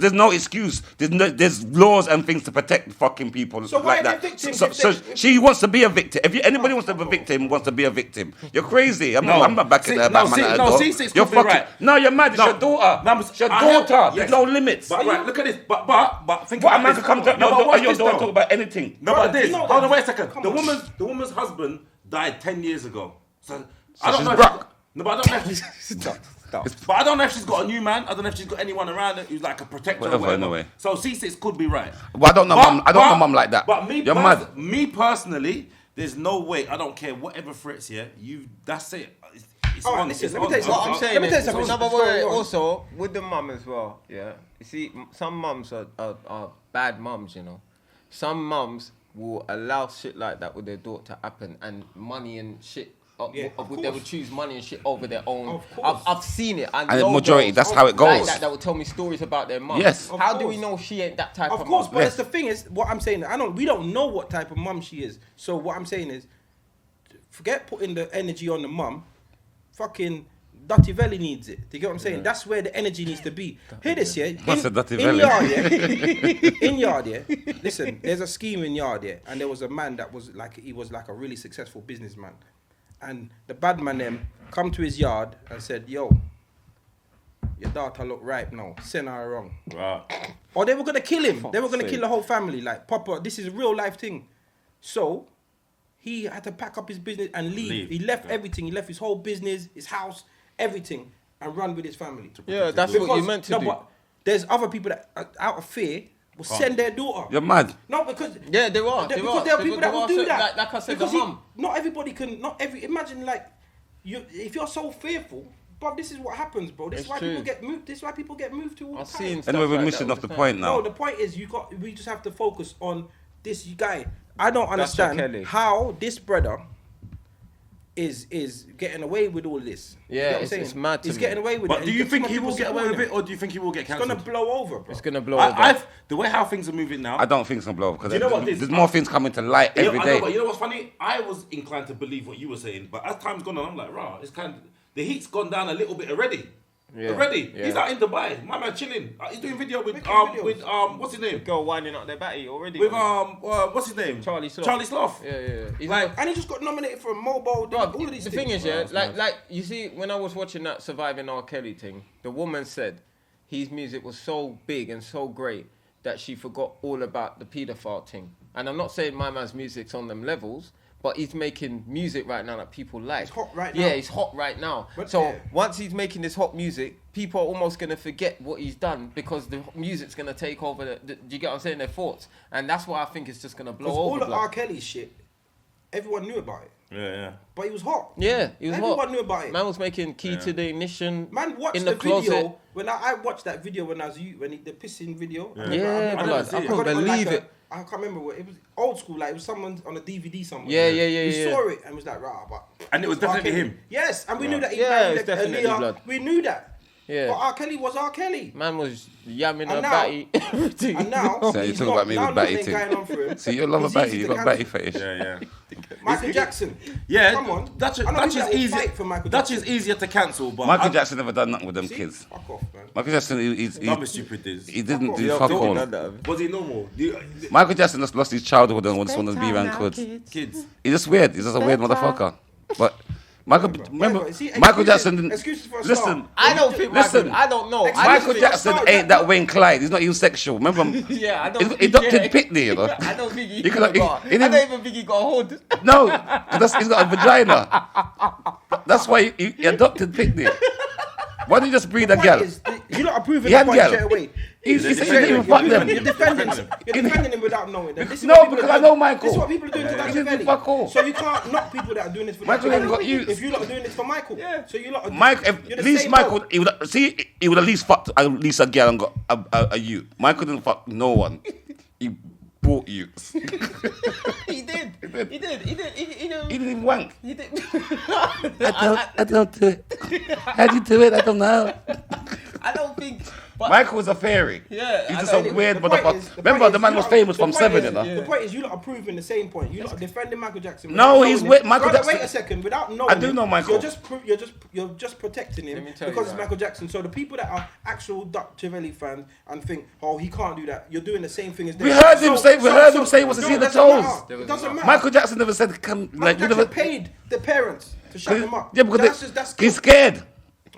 There's no excuse. There's laws and things to protect fucking people So why like are that. they victims So, if so they- she wants to be a victim. If anybody wants to be a victim, wants to be a victim. You're crazy. I'm not backing her back, man. Ceesix You're could be fucking. right. No, you're mad. It's your daughter. No, It's your I hear- daughter. yes. There's no limits. But right, look at this. But think What a about man this. could come to No, but watch your this door though. talk about anything. No, but this. you know Hold on, that. wait a second. Come The on. woman's husband died 10 years ago. So she's know. broke. No, but I don't know if she's. But I don't know if she's got a new man. I don't know if she's got anyone around her who's like a protector or Whatever, whatever. anyway. So C6 could be right. Well, I don't know, mum. I don't know, mum like that. But me, You're mad. me personally, there's no way. I don't care whatever threats. Yeah, that's it. It's All right, on. listen, It's let me on. tell you What something. I'm saying Let me tell you is, something. another Sorry, way go on. also with the mum as well. Yeah, you see, some mums are bad mums. You know, some mums will allow shit like that with their daughter to happen, and money and shit Yeah, of they course. would choose money and shit over their own. Of course. I've seen it. And the majority, that's how it Like goes. that would tell me stories about their mum. Yes. Of How do we course. know she ain't that type of Of course, mum? but that's the thing is, what I'm saying, we don't know what type of mum she is. So what I'm saying is, forget putting the energy on the mum. Fucking Duttyvelli needs it. Do you get what I'm saying? That's where the energy needs to be. Hear this, yeah? What's a In Duttyvelli? Yardie, in Yardie, listen, there's a scheme in Yardie, and there was a man that was like, he was like a really successful businessman. And the bad man them come to his yard and said, yo, your daughter look ripe now. Send her wrong. Right. Or they were gonna kill him. They were gonna sake. kill the whole family. Like, Papa, this is a real life thing. So he had to pack up his business and leave. He left everything. He left his whole business, his house, everything, and run with his family. Yeah, that's what you meant to do. But there's other people that, out of fear, will send their daughter. You're mad. No, because Yeah, there are. because there are people that will do that. Like I said, because the mum. not everybody can. Not every. Imagine like if you're so fearful. But this is what happens, bro. This is It's why people true. get moved. This is why people get moved to all the I've time. seen stuff Anyway, we're like missing that off all the time. point now. No, the point is we just have to focus on this guy. I don't understand Kelly. how this brother is getting away with all this. You Yeah, get what I'm it's saying? mad to He's me. getting away with it. But and do you some think he people will get away support with him. it, or do you think he will get It's cancelled? gonna blow over, bro. It's gonna blow over. The way how things are moving now. I don't think it's gonna blow up because Do you know what there's this- more things coming to light You know, every I know, day. but you know what's funny? I was inclined to believe what you were saying, but as time's gone on, I'm like, rah, it's kind of the heat's gone down a little bit already. Yeah, Already, yeah. he's out in Dubai. My man chilling. He's doing video with Making videos. what's his name? Girl winding up their batty already. With man. what's his name? Charlie Sloth. Charlie Sloth. Yeah. He's Like, And he just got nominated for a mobile. Bro, all of these the things. thing is, bro. yeah, like you see, when I was watching that Surviving R. Kelly thing, the woman said his music was so big and so great that she forgot all about the paedophile thing. And I'm not saying my man's music's on them levels, but he's making music right now that people like. It's hot right Yeah, now. it's hot right now. But so yeah. once he's making this hot music, people are almost gonna forget what he's done because the music's gonna take over. Do you get what I'm saying? Their thoughts, and that's why I think it's just gonna blow Because over. all the blood. R. Kelly shit, everyone knew about it. yeah. But he was hot. Yeah, he was Everyone hot. knew about it. Man was making Key to the Ignition. Man watched in the, the closet. video when I watched that video when I was the pissing video. I remember- Yeah, I remember blood. I I couldn't got it on believe like it. I can't remember what it was. Old school, like it was someone on a DVD somewhere. Yeah. We saw it and was like, rah, but And it was R. definitely Kelly. him. Yes, and we knew that he Yeah, married it's definitely Aaliyah. blood. We knew that. Yeah. But R. Kelly was R. Kelly. Man was yamming And her now- batty, everything. And now, So you he's talk not, about me now with batty nothing thing. going on for him. See, you love a He's batty. easy You to got batty cancel. fetish. Yeah. Michael Jackson. Yeah, Come on. Dutch I know is people that will easy. fight for Michael Dutch Jackson. is easier to cancel, but Michael Jackson never done nothing with them See? kids. Fuck off, man. Michael Jackson, he Dumb and stupid is. he didn't Fuck do off. fuck Don't all. do that. Was he normal? Michael Jackson just lost his childhood and just wanted to be around kids. Kids. He's just weird. He's just a weird motherfucker. But Michael, remember, but see, Michael excuses- Jackson didn't. excuses for a Listen, start. I don't think Listen. Michael. I don't know. Excuses. Michael Michael Jackson Jackson- ain't that Wayne Clyde. He's not even sexual. Remember, Yeah, I don't. he think- adopted yeah. Pitney, you know. I don't think he. He could- he- got, he I didn't- don't even think he got a hold. No, he's got a vagina. That's why he adopted Pitney. Why don't you just breed a The girl? point is, you're not approving He had the point girl. straight away. He said he Straight didn't even away. fuck them. You're defending him without knowing them. This is No, what people because are I doing. know Michael. This is what people are doing to He didn't do Duttyvelli. fuck all. So you can't knock people that are doing this for Michael ain't got Duttyvelli. youth. If you lot are doing this for Michael. Yeah. So you lot are Mike, you're at the least same Michael, boat. he would at least fucked at least a girl and got a you. Michael didn't fuck no one. He bought you. He did. He did. He did. He didn't even wank. He did. I don't do it. How do you do it? I don't know. I don't think. But Michael was a fairy. Yeah, He's I just know. a weird The point motherfucker. is- the Remember, point the is man you was lot- famous the from point Seven, is- you know. The point is, you lot are proving the same point. You lot are defending Michael Jackson. No, without he's knowing with him. Michael Brother, Jackson. Wait a second, without knowing I do him, know Michael. You're just protecting Let him me tell you, because it's right. Michael Jackson. So the people that are actual Duttyvelli fans and think, oh, he can't do that. You're doing the same thing as them. We heard him say it was a no, see the it doesn't toes. matter. It doesn't matter. Michael Jackson never said come like Michael you never. Jackson paid the parents to shut him up. Yeah, because that's he's scared.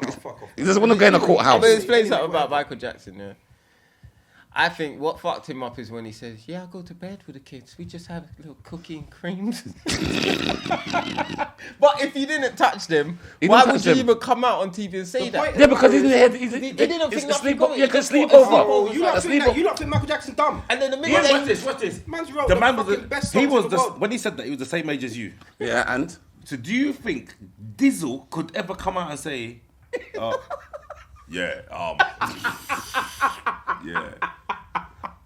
Oh, fuck off. He doesn't want to go in a courthouse. But explain something about Michael Jackson, yeah. I think what fucked him up is when he says, yeah, I go to bed with the kids. We just have little cookie and creams. But if you didn't touch them, He why didn't would touch you them. even come out on TV and say The that? point Yeah, because he didn't. He didn't think nothing sleep. of it. Yeah, can He sleep just thought over. it's You lot think Michael Jackson dumb? And then the Yeah, minute watch this. Man's wrote The the man was fucking best he songs was in the the world. when he said that he was the same age as you. Yeah, and So do you think Dizzle could ever come out and say,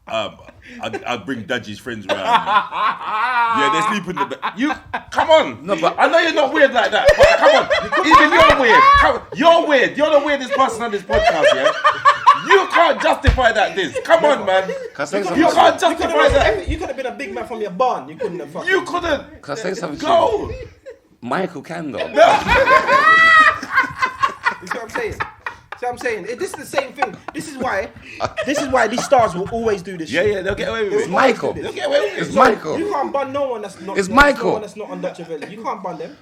I'd bring Dudgy's friends round. Yeah, they sleep in the bed. Come on. No, but I know you're not weird like that. But come on. Even you're weird. You're weird. You're the weirdest person on this podcast, yeah? You can't justify that, Diz. Come on, man. You can't justify that. You could have been a big man from your barn. You couldn't have fucking... You couldn't. Can I say something? Go. Michael can though. You see what I'm saying? See what I'm saying? This is the same thing. This is why these stars will always do this shit. Yeah, they'll get away with it. It's Michael. They'll get away with it. It's Michael. You can't ban no one that's not... It's Michael. No one that's not on Duttyvelli. You can't ban them.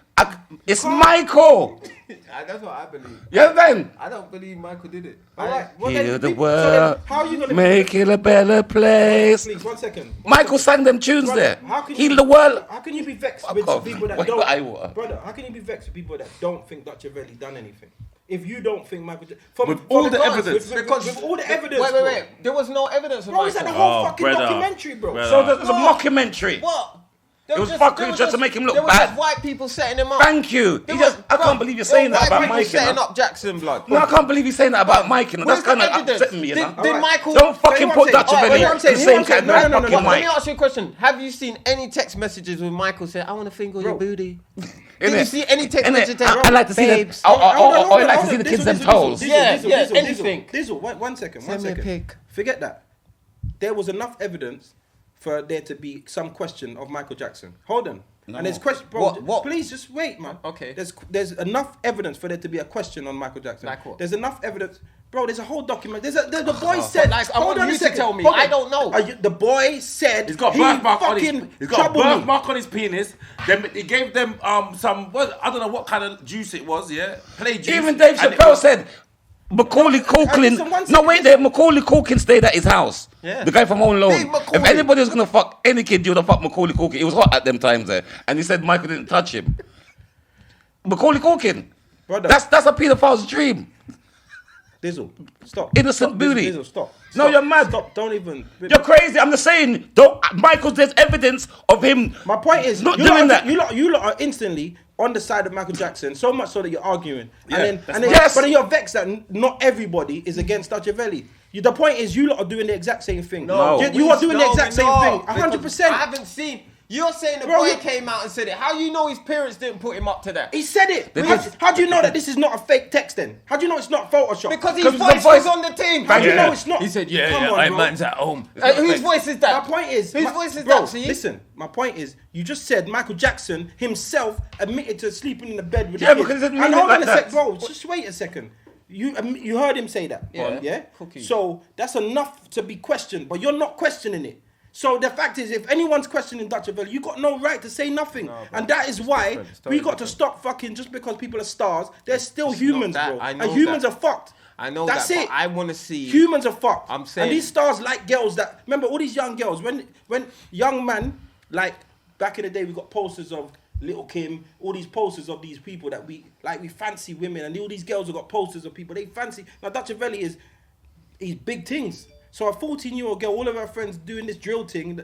It's Michael. That's what I believe. Yeah, then. I don't believe Michael did it. Alright. Well, Heal then, the so world, then how are you gonna make it a better place. Please, 1 second. Michael sang them tunes Brother, there. how can Heal you- the world. How can you be vexed Fuck with off. people that Wait, don't... but I water. Brother, how can you be vexed with people that don't think Duttyvelli done anything? If you don't think Michael... With all the evidence. With all the evidence, Wait. bro. There was no evidence of Bro, is that the Michael. whole fucking brother. documentary, bro? Brother. So there's a mockumentary. What? It was fucking just to make him look there was bad. just white people setting him up. Thank you. I can't believe you're saying that about Mike. Setting up Jackson, blood. No, I can't believe you're saying that about Mike. That's Where's the kind of evidence? upsetting me, you know. Did Michael... Don't fucking what put I'm saying. Duttyvelli What I'm the saying. same No, kind no, of no, fucking Let me Mike. ask you a question. Have you seen any text messages with Michael saying, I want to finger your booty? Did you see any text messages? I like to see Babes. the. I like to see the kids them toes. Anything. Dizzle, 1 second. Send me a pic. Forget that. There was enough evidence for there to be some question of Michael Jackson. Hold on. No. And there's question, bro. What? Please just wait, man. Okay. There's enough evidence for there to be a question on Michael Jackson. Like what? There's enough evidence, bro. There's a whole document. The boy said. like, I hold want on you a to second. tell me. Hold on. I don't know. The boy said He's got a he birthmark on his. fucking He's got a troubled me. birthmark on his penis. Then he gave them some. I don't know what kind of juice it was. Yeah, play juice. Even Dave And it Chappelle was- said Macaulay listen, Culkin. one No, second, wait there. Macaulay Culkin stayed at his house. Yeah. The guy from Home Alone. Big Macaulay. If anybody was gonna fuck any kid, you would have fucked Macaulay Culkin. It was hot at them times there, and he said Michael didn't touch him. Macaulay Culkin. Brother. That's a pedophile's dream. Dizzle, stop. Innocent Stop, beauty. Dizzle, stop. No, Stop. you're mad. Stop. Don't even. You're crazy. I'm just saying. Don't, Michael. There's evidence of him. My point is, not you doing lot, that. You lot are instantly on the side of Michael Jackson, so much so that you're arguing. Yeah, But yes. then you're vexed that not everybody is against Duttyvelli. The point is, you lot are doing the exact same thing. No. You are doing the exact same thing. 100%. I haven't seen... You're saying the Bro, boy you- came out and said it. How you know his parents didn't put him up to that? He said it. Because- How do you know that this is not a fake text then? How do you know it's not Photoshop? Because his Because the voice voice- was on the team. How do you know it's not? He said, Come on, bro. man's at home. Whose voice is My that? point is, Whose voice is bro, that, see? listen, my point is, you just said Michael Jackson himself admitted to sleeping in the bed with Yeah, the kid. because it And means hold it on like a sec, that. bro. Just wait a second. You heard him say that. Yeah. Yeah. Cookie. So that's enough to be questioned, but you're not questioning it. So the fact is, if anyone's questioning Duttyvelli, you got no right to say nothing, and that is why different. It's we totally got to stop fucking just because people are stars. They're still humans, that. bro, I and know humans that. are fucked. I know That's that, it. but I want to see... Humans are fucked. I'm saying- And these stars like girls that... Remember, all these young girls, when young man, like, back in the day, we got posters of Little Kim, all these posters of these people that we fancy women, and all these girls have got posters of people they fancy. Now, Duttyvelli he's big things. So a 14-year-old girl, all of her friends doing this drill thing,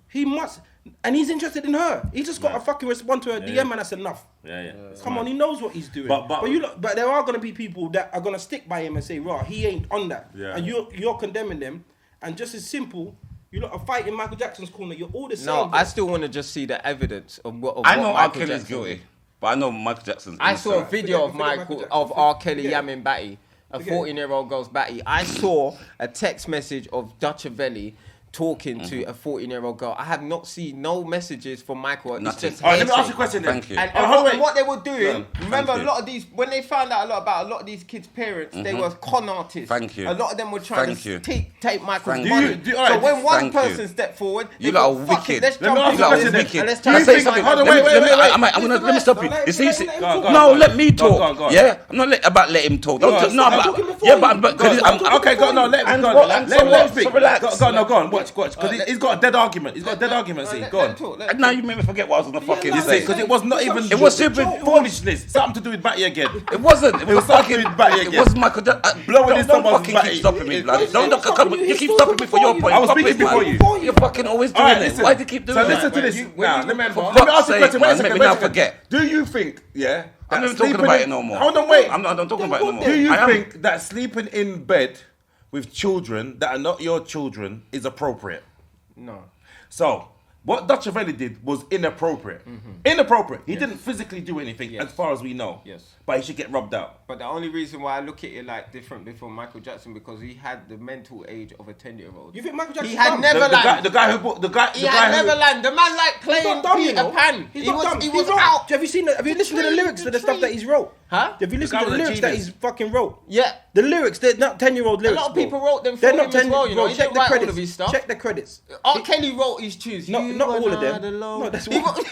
he must... And he's interested in her. He just got to fucking respond to her DM, and that's enough. Yeah. Come on, he knows what he's doing. But But there are gonna be people that are gonna stick by him and say, "Raw, he ain't on that," Yeah. and you're condemning them. And just as simple, you lot are fighting Michael Jackson's corner. You're all the same. No, bro. I still want to just see the evidence of what. Of I what know R. Michael Kelly's Jackson guilty, did. but I know Michael Jackson's. I saw a innocent. video of Forget Michael Michael Jackson. of R. Kelly Forget it. yamming Batty, a Forget it. 14-year-old girl's Batty. I saw a text message of Duttyvelli talking to a 14-year-old girl. I have not seen no messages from Michael. It's Nothing. just All right, let me ask you a hearsay. question then. Thank you. And, Oh, hold on, and wait. what they were doing, No, remember thank a you. lot of these, when they found out a lot about a lot of these kids' parents, they were con artists. Thank you. A lot of them were trying Thank to you. take Michael's Thank money. you. all right, So when one thank you. person stepped forward, You they lot thought, are "Fuck it, wicked. let's Let me jump ask in you a on question this then. and let's Can I try say to something? find Hold on, Let me- wait. I'm gonna let me stop you. You see, Let him talk. no, let me talk. Go on. Yeah, I'm not about let him talk. Go Don't on. no, I'm but talking before yeah, you. but because I'm Okay, go. No, let him And go. what- Let and him so speak. relax. Go on. Watch. Because he's got a dead argument. He's got a dead argument. See, go on. now you made me forget what I was gonna fucking You say. Because it was not even. It was stupid. foolishness. Something to do with Batty again. It wasn't. It was something fucking. with Batty It again. was Michael Jackson. Blowing his Don't someone's fucking Batty. keep stopping me, blood. It's Don't not stopping you, you he's keep talking stopping me for your before point. you. I was Stop speaking it, man. before you. You're fucking always All doing right, it. listen. Why do you keep doing So that? listen to this. Now, remember- let me ask you a Fuck's question. sake, Wait a man, second. let me wait a not second. forget. Do you think, yeah? I'm that not even talking sleeping about in- it no more. Hold on, wait. I'm not talking about it no more. Do you I am. think that sleeping in bed with children that are not your children is appropriate? No. So, What Duttyvelli did was inappropriate. Inappropriate. He didn't physically do anything, as far as we know. Yes. But he should get rubbed out. But the only reason why I look at it like different before Michael Jackson, because he had the mental age of a 10-year-old. You think Michael Jackson? He had Neverland. The guy who bought He had Neverland. The man like playing not dumb, you Peter know. Pan. He's He not dumb. was He wrote- out. Have you seen? Have you listened to the lyrics to the stuff that he's wrote? Huh? Have you listened guy to the was a lyrics that genius. he's fucking wrote? Yeah. The lyrics, they're not 10-year-old A lyrics. lot of bro. people wrote them for They're him not as 10. well, you know. Bro, He check didn't the write all credits. of his stuff. Check the credits. R. Kelly wrote his tunes. Not You all are of them. not alone. No, that's he what- wrote,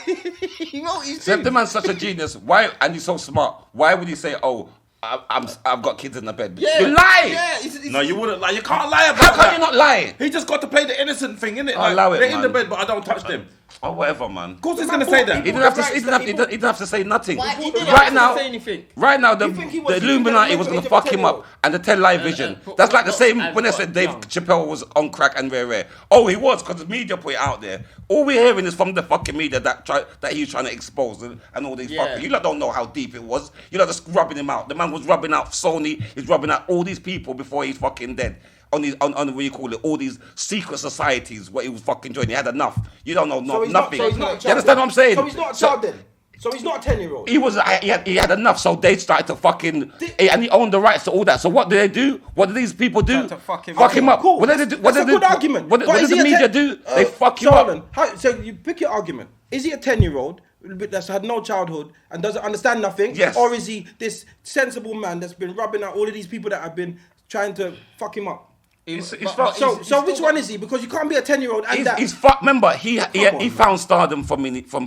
he wrote his So if tunes. the man's such a genius, why, and he's so smart, why would he say, oh, I've got kids in the bed? Yeah. You lie! Yeah. No, you wouldn't lie. You can't lie about How that. come you're not lying? He just got to play the innocent thing, innit? Allow it, they're in the man. bed, but I don't touch them. Or whatever, man. Of course he's going to say that. He didn't have to. He didn't have to say nothing. Why? He didn't Right have now, to say anything. right now, the You think he was- Illuminati he was was going to age of a fuck him up, 10-year-old? and the television. That's like the same when they said Dave Chappelle was on crack and rare. Oh, he was because the media put it out there. All we're hearing is from the fucking media that he's trying to expose and all these fucking. You lot don't know how deep it was. You lot just rubbing him out. The man was rubbing out Sony. He's rubbing out all these people before he's fucking dead. On what you call it, all these secret societies where he was fucking joining. He had enough. You don't know So he's not- nothing. so he's not a You child understand what I'm saying? So he's not a child then. So he's not a 10-year-old. He had enough, so they started to fucking, and he owned the rights to all that. So what do they do? What do these people do? Tried to fuck him Fuck up. him up. Cool. What did they do? What That's did a good argument. What But did is the he a media 10 do? They fuck you up. So you pick your argument. Is he a 10-year-old that's had no childhood and doesn't understand nothing? Yes. Or is he this sensible man that's been rubbing out all of these people that have been trying to fuck him up? He's But- fucked. So still which one is he? Because you can't be a 10-year-old and that. He's fucked. Remember, he on, found stardom from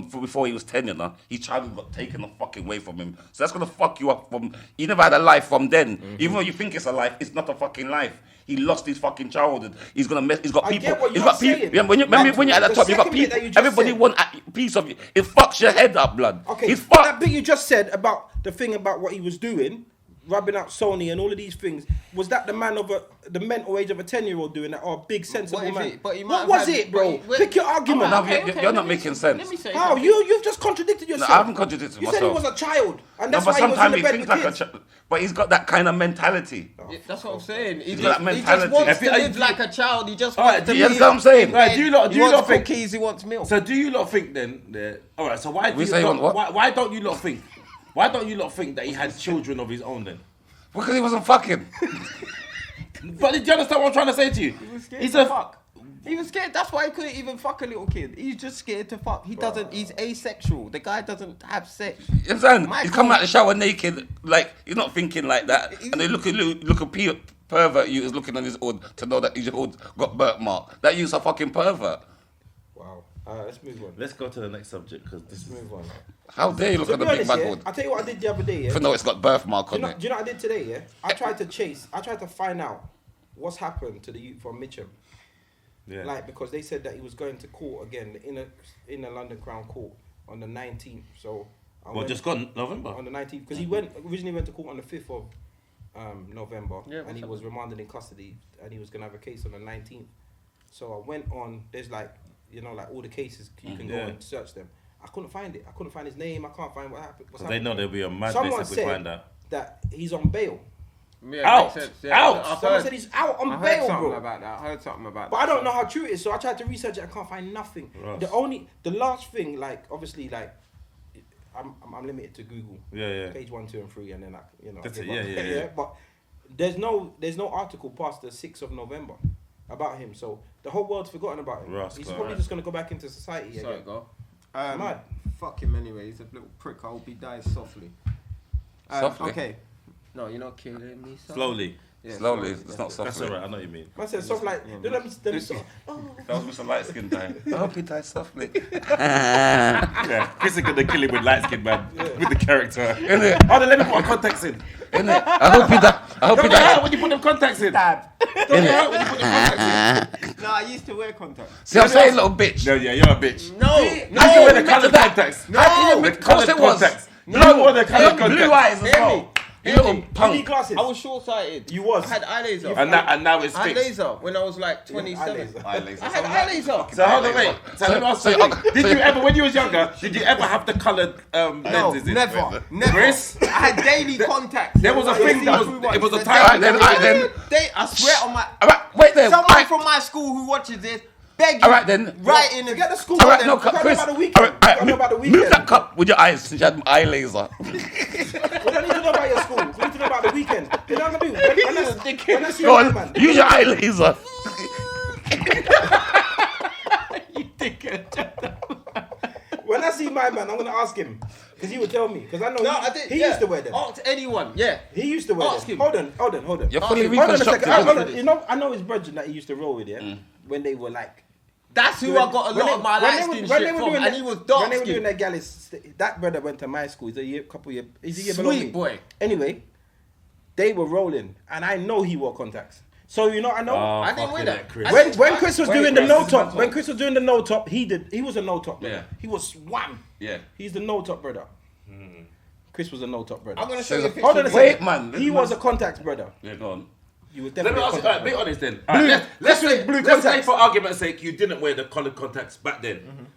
before he was 10, you know. His childhood got taken the fucking away from him. So that's gonna fuck you up from. He never had a life from then. Even though you think it's a life, it's not a fucking life. He lost his fucking childhood. He's gonna mess. He's got I people. get what He's you're got people. saying. Yeah, when you're at the The top, you got second bit that people. you just Everybody said. want a piece of you. It fucks your head up, blood. Okay, He's but that fucked. bit you just said about the thing about what he was doing, rubbing out Sony and all of these things, was that the man of the mental age of a 10-year-old doing that, or a big sensible What if man? it- but he might What have was had- it, bro? but he- Pick your argument. No, Okay, you're not let me making say- sense. Let me say How? something. You've just contradicted yourself. I haven't contradicted You said he myself. was a child, and No, that's but why he was in sometimes the he bed thinks with like a kids. child. But he's got that kind of mentality. Yeah, that's what I'm saying. He got just, that he just mentality. wants If to you- live like a child. He just Alright, wants to do You you be. understand what I'm saying? Right, do you lot He wants think? cookies. He wants milk. So do you lot think then? All right. So why do We you say lot, what? why don't you lot think? Why don't you lot think that he had children of his own then? Because he wasn't fucking. But do you understand what I'm trying to say to you? He was scared He's to a fuck. He was scared. That's why he couldn't even fuck a little kid. He's just scared to fuck. He doesn't. He's asexual. The guy doesn't have sex. You understand? Michael- He's coming out the shower naked, like he's not thinking like that. And they look a pervert you is looking on his hood to know that his hood got birthmark. That you's a fucking pervert. Wow. Let's move on. Let's go to the next subject because this Let's move on. How dare you look To at the be big honest, bad yeah, hood? I'll tell you what I did the other day, yeah? Even though it's got birthmark Do on you it. know what I did today, yeah? I tried to find out what's happened to the youth from Mitcham. Yeah. Like, because they said that he was going to court again in a London Crown Court on the 19th. So I Well, went just gone November. on the 19th because he originally went to court on the 5th of November, Yeah, and he was remanded in custody, and he was gonna have a case on the 19th. So I went on. There's like all the cases you can go Yeah. and search them. I couldn't find it. I couldn't find his name. I can't find what happened. Because they know there'll be a madness Someone if we said find out. that he's on bail. Yeah, Out! makes sense. Yeah, Out! I've Someone heard- said he's out on I heard bail, something bro. about that. I heard something about But that. I don't know how true it is, so I tried to research it. I can't find nothing. Right. The last thing, like obviously, like I'm limited to Google. Yeah. Page 1, 2, and 3, and then That's give it, up. yeah. But there's no article past the 6th of November about him, so the whole world's forgotten about him. Rascal, He's probably right. just gonna go back into society Sorry, again. go. Mad. Fuck him anyway. He's a little prick. I hope he dies softly. Softly? Okay. No, you're not killing me. Slowly. Yeah, Slowly, it's not That's softly. alright. I know what you mean. Man said something like, let me sort. That was Mr. Light Skin die. I hope he dies softly. Yeah, Chris is gonna kill him with light skin man with the character. Innit? Oh, then let me put my contacts in. Innit? I hope he dies. I hope he Don't hurt dies. when you put them contacts in. Don't hurt when you put them contacts in. No, I used to wear contacts. See, I'm saying, little bitch. No, yeah, you're a bitch. No, How can you wear the coloured contacts? How can you The make course coloured it was? contacts. No, You wore the coloured blue contacts. eyes as Hear well. me. You little You need punk. glasses. I was short-sighted. You was. I had eye laser. And now it's I had fixed. laser when I was like 27. laser. Eye laser. I had eye laser. So hold on, wait. So let me ask you something. Did you ever, when you was younger, did you ever have the coloured No, lenses in? never. Chris? I had daily contacts. There was a thing that was, it was a The time. Alright then. I swear on my... Alright, wait there. Someone Alright. from my school who watches this, begging. All right then. Right in the Get the school. All right, no, Forget Chris. about the weekend. All right, Forget about the move weekend. that cup with your eyes since you had eye laser. We don't need to know about your school. We need to know about the weekend. You know what I mean? When I see Go my on, man, use your eye laser. when I see my man, I'm gonna ask him because he would tell me. Because I know he used to wear them. Ask anyone, yeah. He used to wear Ask them. him. Hold on. You're fully Hold on a second. reconstructed. You know, I know his brethren that he used to roll with, yeah? When they were like... That's who I got a lot of my light skin shit from, and he was dark When they were doing skin. their galleys, that brother went to my school. He's a year below me. Sweet boy. Anyway, they were rolling, and I know he wore contacts. So you know, I know. I didn't wear that. When Chris was doing the no top, he was a no top brother. Yeah. He was swam. Yeah. He's the no top brother. Chris was a no top brother. I'm gonna show you a picture. Hold on a Wait, second. man. He was a contacts brother. Yeah, go on. You would Let me definitely ask you, contact be brother. honest then. Let's say for argument's sake, you didn't wear the coloured contacts back then.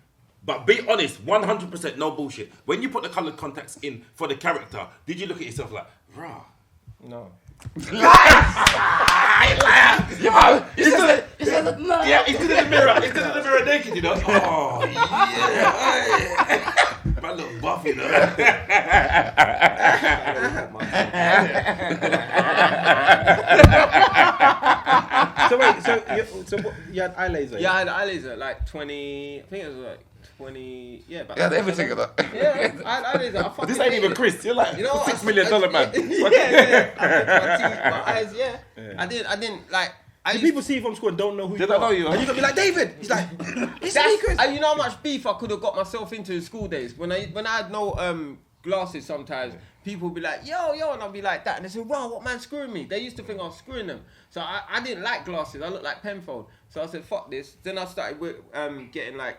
But be honest, 100%, no bullshit. When you put the coloured contacts in for the character, did you look at yourself like, rah? No. He said that no. Yeah, he stood in the mirror. He stood in the mirror naked, you know. Oh, yeah. Man look buff, you know. So wait, so you had eye laser? Yeah, I had eye laser like 20. I think it was like 20. Yeah, but Yeah, everything of that. Yeah, I had eye laser. I But this fucking ain't even hated it. Chris. You're like You know, $6 million man. Yeah. My eyes, yeah. I didn't like. Do people see you from school and don't know who Did you I are? know you? And you gonna be like, David. He's like, it's me, Chris. And you know how much beef I could have got myself into in school days when I had no glasses. Sometimes people would be like, yo, and I'll be like that, and they say, wow, what man screwing me? They used to think I was screwing them. So I didn't like glasses. I looked like Penfold. So I said, fuck this. Then I started getting like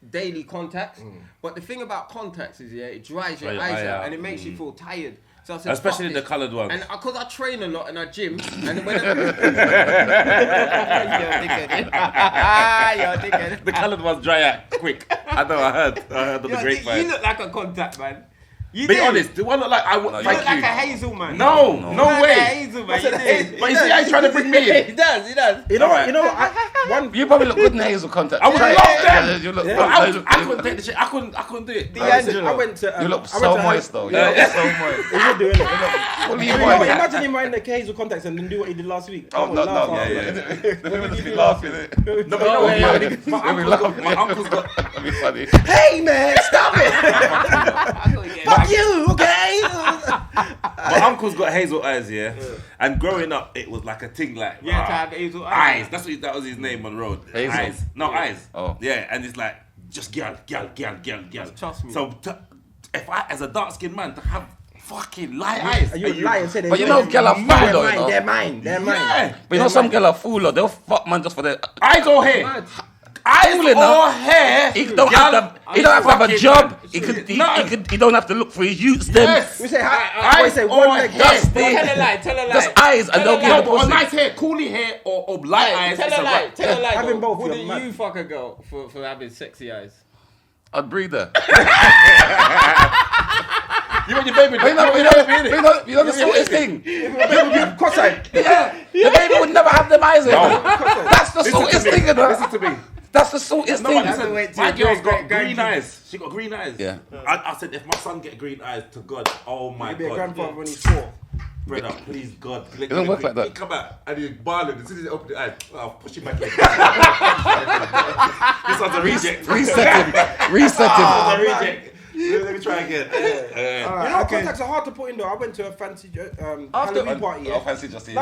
daily contacts. But the thing about contacts is, yeah, it dries your eyes out and it makes you feel tired. So I said, Especially fuck the this. coloured ones. And because I train a lot and I gym, and whenever you're dickhead. The coloured ones dry out quick. I know, I heard on the grapevine. You look like a contact, man. You Be did. honest, do I look like I would? You Thank look like you. a Hazel, man. No You look like way. a Hazel, man. You did. But you see how he's trying to bring me in. He does. You know Alright. what? You probably look good in hazel contact. I would love them. You look. But I couldn't take the shit. I couldn't do it. I went to. You look I so went to moist though. You look so moist. He would do it. Fully You know, moist. imagine him wearing the hazel contacts and then do what he did last week. Oh no, laugh no, after. yeah. The women just be laughing. No, but you know what? My uncle's got. That'd be funny. Hey man, stop it! Fuck you, okay? My uncle's got hazel eyes, yeah. And growing up, it was like a thing, like Yeah, to have hazel eyes. eyes. That was his name on the road. Hazel? Eyes, no eyes. Oh. Yeah, and it's like just girl. Trust me. So if I, as a dark skinned man, to have fucking light eyes, You lie and say But you know, girl are fool though. You know? They're mine. yeah. But you know, some girl are fool though. They'll fuck man just for their. Eyes or hair. Eyes Fooling, or no? hair. He don't have to. He don't have to have a fucking job. man. He could. He No. could. He don't have to look for his youths. Then Yes. We say, I Eyes say or one leg. hair. just Tell a the. lie. Tell a lie. Just eyes and they'll Tell a give lie. the Or pussy. nice hair, coolie hair, or black eyes. Tell it's a lie. right. Tell a lie. Having both, Wouldn't you're mad. you fuck a girl for having sexy eyes? I'd breathe her. You and your baby. But you know the sweetest thing. Cross-eyed. Yeah, the baby would never have them eyes in. That's the sweetest thing, you know. Listen to me. That's the sweetest No, thing. but listen, wait my till girl's great got green grandkids. eyes. She got green eyes. Yeah. I said, if my son get green eyes, to God, oh my He'll be a God. grandfather when he's 4. Brother, please, God. It don't work like that. He come out and he's barling. As soon as he opened the eyes, I'll push him back in. This one's a reject. Reset him. Reset him. A reject. Let me try again. You know, contacts are hard to put in though. I went to a fancy Halloween party. Oh, Yeah. fancy just seeing.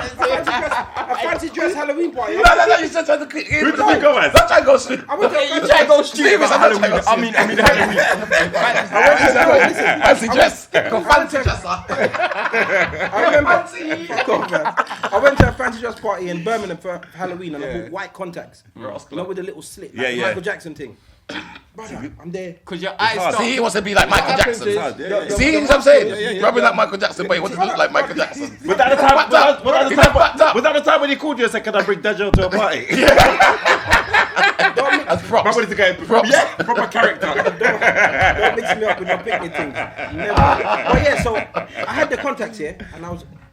A fancy dress Halloween party. No, you said try to click in. Who did you go as? Don't try to go straight. I went to a You try to go stupid. Serious, I'm not trying to go Halloween. fancy dress. Go fancy dress. I remember. Fuck off, man. I went to a fancy dress party in Birmingham for Halloween and I bought white contacts. You know, with a little slit, like Yeah. Michael Jackson thing. Brother, I'm there. Because your eyes hard. start. See, he wants to be like Michael happens Jackson. is- See what I'm saying? Rubbing like Michael Jackson, but he wants to look like Michael Jackson. Was that the time? Backed up. Was He got backed up. that the time when he called you and said, "Can I bring Dizzle to a party?" As props. Man wanted to go. Props. Yeah, proper character. Don't mix me up with no picnic things. Never. But yeah, so I had the contacts here, and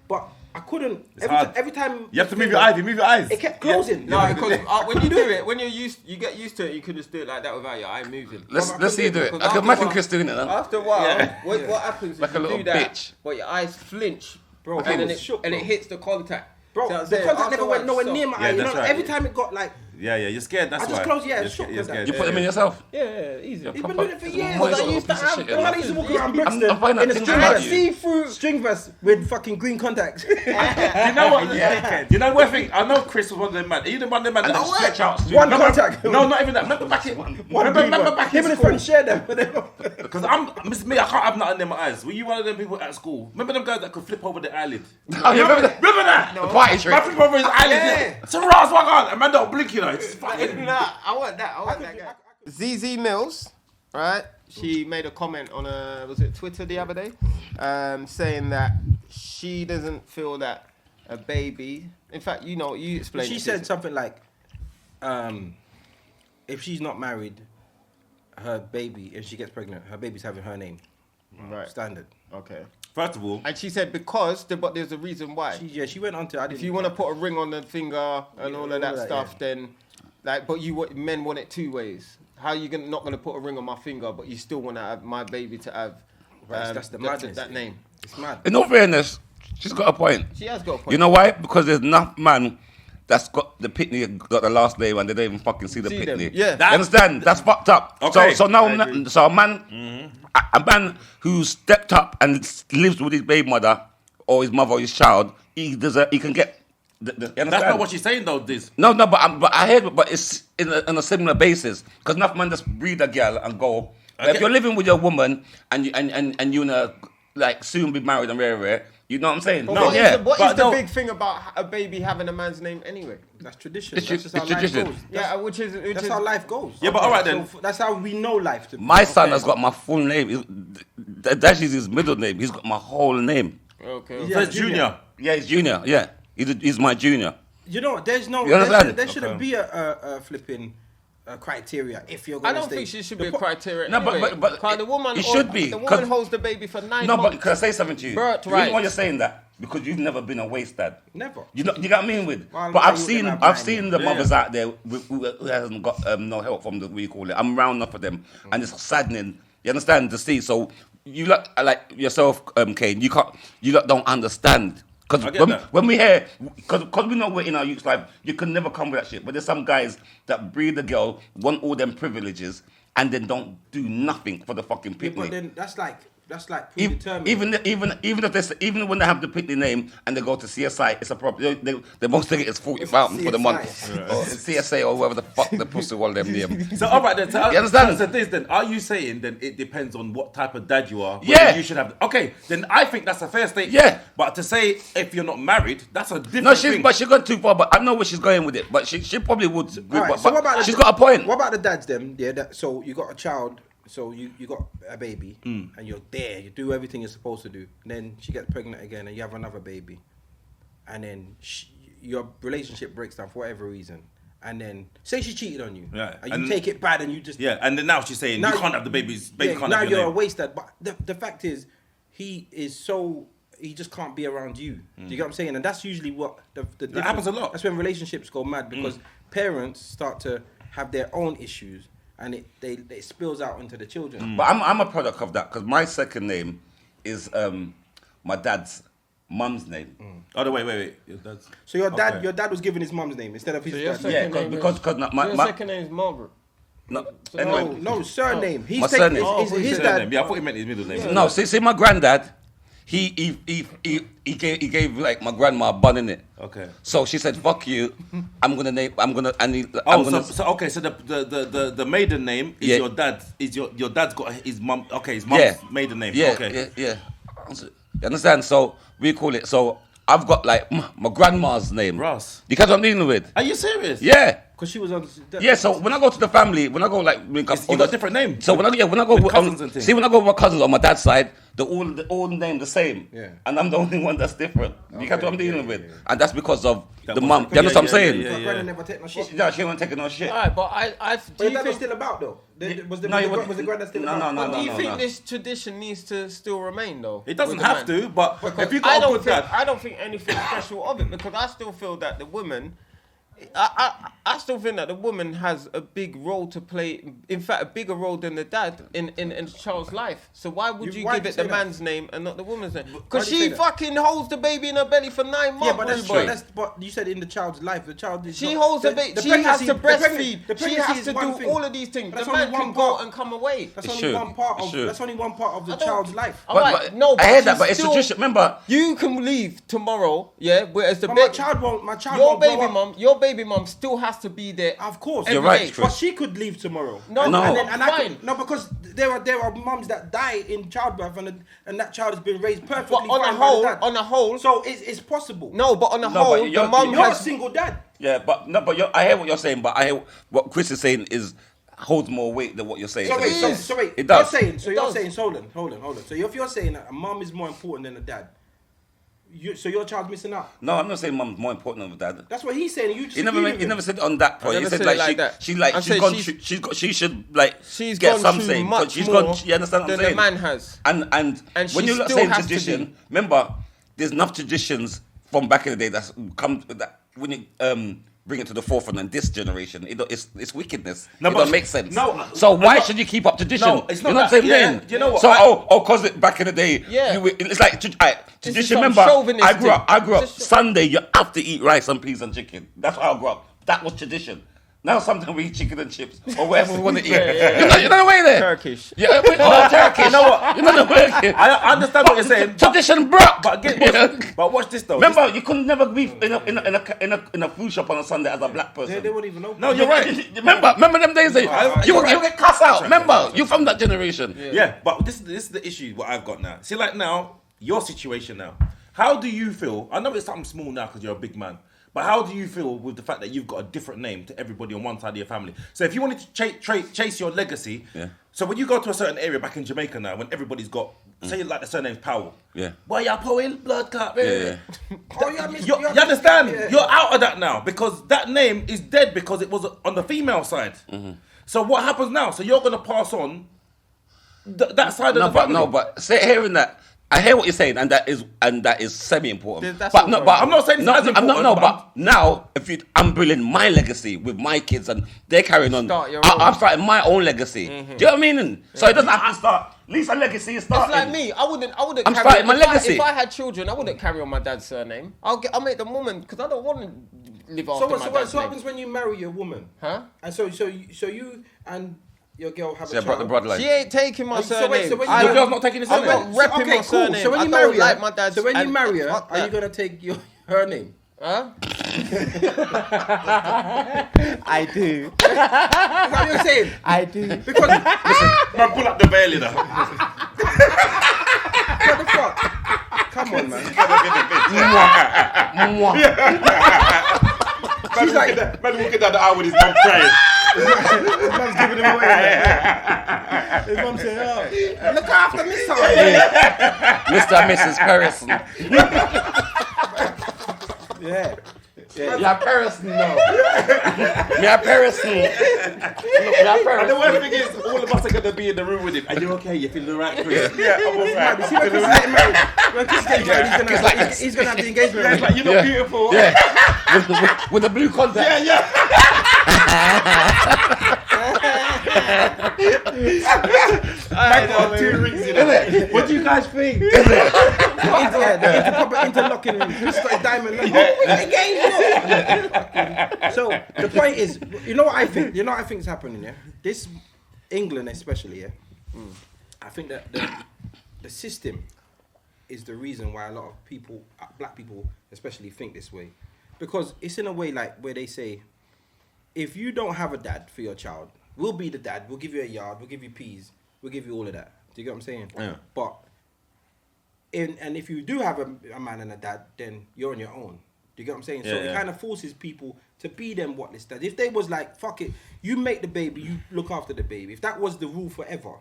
but I couldn't. hard. Every time You have to move your eyes. You move your eyes. It kept closing. No, because when you do it, when you get used to it, you can just do it like that without your eye moving. Let's see you do it. Because I can imagine Chris doing it. Huh? After a while, what happens Like is a you little do that, bitch. but your eyes flinch, Bro, and then it was shook, it bro. hits the contact. Bro, So I'm the saying, contact after never a went while, nowhere stop. near my Yeah, eye. You that's know, right. every time it got like, Yeah, you're scared. That's I just why. closed your eyes, You're shook scared, with that. you're You scared. put them in yourself. Yeah, easy. he's been doing it for years. Moist I used to little piece of have. shit, You know, man. I used to walk around I'm Brixton finding in out a things string about vest, you. see-through string vest with fucking green contacts. You know what? You know what thing? I know Chris was one of them man. Are you the one of them man And that then stretch out. One No, contact. No, not even that. Remember back in. Remember back in Him and his school. friends share them. Because Miss Me, I can't have nothing in my eyes. Were you one of them people at school? Remember them guys that could flip over the eyelid? Oh, you remember that? Remember that? The party Man trick. flip over his eyelid. Yeah. It's a Ras one on. And man don't blink, you know. It's fucking. Nah, I want that guy. ZZ Mills, right? She made a comment on was it Twitter the other day, saying that she doesn't feel that a baby. In fact, you explained. She said something like, if she's not married, her baby, if she gets pregnant, her baby's having her name. Right. Standard. Okay. First of all, And she said but there's a reason why. She went on to. If you want to put a ring on the finger and all of that stuff, then but men want it two ways. How are you not going to put a ring on my finger, but you still want to have my baby to have that's the madness. that name? It's mad. In all fairness, she's got a point. She has got a point. You know why? Because there's enough man that's got the pitney, got the last name, and they don't even fucking see the See them. pitney. Yeah. You understand? That's fucked up. Okay. So now, I agree. so a man who stepped up and lives with his baby mother or his mother or his child, he can get. You understand? that's not what she's saying though, this. No, but I heard, but it's in a similar basis. Because enough man just breed a girl and go. But if you're living with your woman and you like soon be married and rare, you know what I'm saying? But No, what is yeah. the, what But is the no, big thing about a baby having a man's name anyway? That's tradition. It's That's just how it's life tradition. goes. Yeah, which is That's how life goes. Yeah, but alright then. So that's how we know life. To be. My son has got my full name. That's his middle name. He's got my whole name. Okay. Yeah. So it's Junior. Yeah, he's junior. Yeah, he's my junior. You know, there's no. You understand? There shouldn't be a flipping criteria if you're I going to don't stay. think she should be a criteria. No, but- anyway. but Cause the woman, it should be, The 'cause- woman holds the baby for 9 No, months. but can I say something to you? Birth The reason why rights. you're saying that because you've never been a waste dad. Never. You know, you got what I mean with. Well, but now I've you're seen gonna have I've mine. seen the Yeah. mothers out there who hasn't got no help from the we call it. I'm round enough for them, and it's saddening. You understand to see. So you lot like yourself, Kane. You lot don't understand. I Because get that. when we hear, because we know we're in our youth life, you can never come with that shit. But there's some guys that breed the girl, want all them privileges, and then don't do nothing for the fucking Yeah, picnic. but then that's like Even predetermined. even when they have the pitney name and they go to CSI, it's a problem. They most think it's 40,000 for the month. CSI. Or CSA or whatever the fuck the pussy all them name. So alright then. So, You understand? So this then, are you saying then it depends on what type of dad you are? whether Yeah. You should have. Okay, then I think that's a fair statement. Yeah. But to say if you're not married, that's a different No, thing. she's gone too far. But I know where she's going with it. But she probably would. Agree, Alright, but, so what about she's got a point. What about the dads then? Yeah, so you got a child, so you got a baby, and you're there, you do everything you're supposed to do. And then she gets pregnant again, and you have another baby, and then your relationship breaks down for whatever reason. And then say she cheated on you, Yeah, and you and- take it bad, and you just Yeah, and then now she's saying Now you can't you- have the baby's baby. yeah, Can't now have your you're a name. waste dad. But the fact is, he just can't be around you. Do you get what I'm saying? And that's usually what the difference- happens a lot. That's when relationships go mad because parents start to have their own issues and it spills out into the children. But I'm a product of that because my second name is my dad's mum's name. Oh, no, wait. That's, So your dad okay. was given his mum's name instead of his So your dad's. second Yeah, name because your second name is Margaret. no, So anyway. No, surname. He's My taking surname. Oh, I thought you his said dad. name. Yeah, I thought he meant his middle name. No, see, my granddad, he gave like my grandma a bun in it. Okay. So she said, "Fuck you, I'm gonna." So the maiden name is Yeah. your dad. Is your dad's got his mum? Okay, his mum's Yeah. maiden name. Yeah, Okay. yeah. You understand? So we call it. So I've got like my grandma's name. Ross. You catch what I'm dealing with? Are you serious? Yeah. Because she was on. Yeah, so when I go to the family, when I go like link up, You got a different name. So when I go With cousins and things. see when I go with my cousins on my dad's side, they all name the same. Yeah. And I'm the only one that's different. You get what I'm dealing with, yeah. and that's because of That the was- mum. You understand what I'm saying? yeah, yeah. Granny never take no shit. Yeah, she wasn't taking no shit. Alright, but I But do you that was think, still about though. Was the No, it wasn't- was the granddad still no, about? no, do you no, think no. this tradition needs to still remain though? It doesn't with the have man? to, but if you I got a don't good think dad, I don't think anything special of it because I still feel that the woman. I still think that the woman has a big role to play. In fact, a bigger role than the dad in the child's life. So why would you why give do it you the say that? man's name and not the woman's name? Why Because do you say she that? fucking holds the baby in her belly for 9 months. Yeah, but that's boy. true. But you said in the child's life, the child is. She not- holds the baby. She has to breastfeed. The She pregnancy has is to one do thing. all of these things. But The that's man only can one go part. and come away. That's It only should. one part It of. should. That's only one part of the I don't- child's life. All right, no, I heard that, she's but it's still- tradition. Remember, You can leave tomorrow, yeah. Whereas the But my baby, child won't. My child your won't grow baby up. mum, your baby mum still has to be there. Of course, You're every right, day. Chris. But she could leave tomorrow. No, No. and I fine. could, no, because there are mums that die in childbirth, and that child has been raised perfectly But on fine a by whole, the dad. on a whole, So it's possible. no. But on a No, but whole, the you're- mum You're a has. single dad. yeah, but no, but I hear what you're saying, but I hear what Chris is saying is holds more weight than what you're saying. So wait, is. so wait. It does. You're saying, so It you're does. saying, hold on. So if you're saying that a mum is more important than a dad, so your child's missing out. No, I'm not saying mum's more important than dad. That's what he's saying. You just He never, agree with he him. never said it on that point. He never said said like, it like that. she's like I'm she's saying gone. she's- She should like She's get gone some through saying. much She's more gone. You understand what than I'm saying? the man has. And And when she you're not still saying has to tradition, be. remember there's enough traditions from back in the day that's come that when you bring it to the forefront in this generation, it's wickedness. No, it but- don't make sense. no, so I'm why not- should you keep up tradition? No, it's not you know that. what I'm Yeah, saying? you know what, So cause it back in the day, Yeah. it's like This is tradition. some Remember, I chauvinistic- grew up Just- Sunday. You have to eat rice and peas and chicken. That's how I grew up. That was tradition. Now sometimes we eat chicken and chips or whatever we want to eat. yeah. You know the way there. Turkish. Yeah, Turkish. You know what? You know the way. I understand what you're saying. Tradition broke. But watch this though. Remember, you could never be in a food shop on a Sunday as a black person. They wouldn't even know. No, you're right. Remember them days? You get cussed out. Remember, you from that generation. Yeah, but this is the issue. What I've got now. See, like now, your situation now. How do you feel? I know it's something small now because you're a big man. But how do you feel with the fact that you've got a different name to everybody on one side of your family? So if you wanted to chase your legacy, Yeah. so when you go to a certain area back in Jamaica now, when everybody's got, say like the surname's Powell. Yeah. Boy, you're Powell, blood clot. Yeah. Oh, yeah, miss- You you're- understand? yeah. You're out of that now because that name is dead because it was on the female side. So what happens now? So you're going to pass on that side of the family. But hearing that, I hear what you're saying, and that is semi-important. That's But all no, right. but I'm not saying it's as important, but but now I'm building my legacy with my kids, and they're carrying on. Start your own. I'm starting my own legacy. Do you know what I mean? So it doesn't have to start. At least a legacy is It's starting. like me. I wouldn't. I'm carry starting my if I- legacy. If I had children, I wouldn't carry on my dad's surname. I'll make the woman because I don't want to live after my dad's So what name. happens when you marry your woman? Huh? And so you and your girl have So a I brought the child. bloodline. She ain't taking my So surname. wait, so when I you- Your girl's not taking his I'm surname. not repping my surname. So when I you don't marry her, like my dad's. so when you and- marry her, fuck are you that. gonna take her name? Huh? I do. Is that what you're saying? I do. Because Man, pull up the belly now. what the fuck? Come on, man. She's like, man walking down the aisle with his mum crying. His mum's giving him away. His mum saying, "Oh, look after Miss Hardy." Mr. and Mrs. Harrison. Yeah. Yeah, Harrison, no. Yeah, Harrison. And the worst thing is, all of us are going to be in the room with him. Are you okay? You feeling alright, Chris? Yeah, I'm alright. You see when Chris is getting married? When Chris is getting married, he's gonna have the engagement ring. Like, you're not beautiful. Yeah. With the blue contact. I got 2 rings in it. What do you guys think? The proper interlocking ring. Chris got a diamond ring. So the point is, you know what I think? You know what I think is happening, yeah? This England especially, yeah? I think that the system is the reason why a lot of people, black people especially, think this way. Because it's in a way like where they say, if you don't have a dad for your child, we'll be the dad, we'll give you a yard, we'll give you peas, we'll give you all of that. Do you get what I'm saying? Yeah. But, and if you do have a man and a dad, then you're on your own. Do you get what I'm saying? So it kind of forces people to be them whatless dads. If they was like, fuck it, you make the baby, you look after the baby. If that was the rule forever,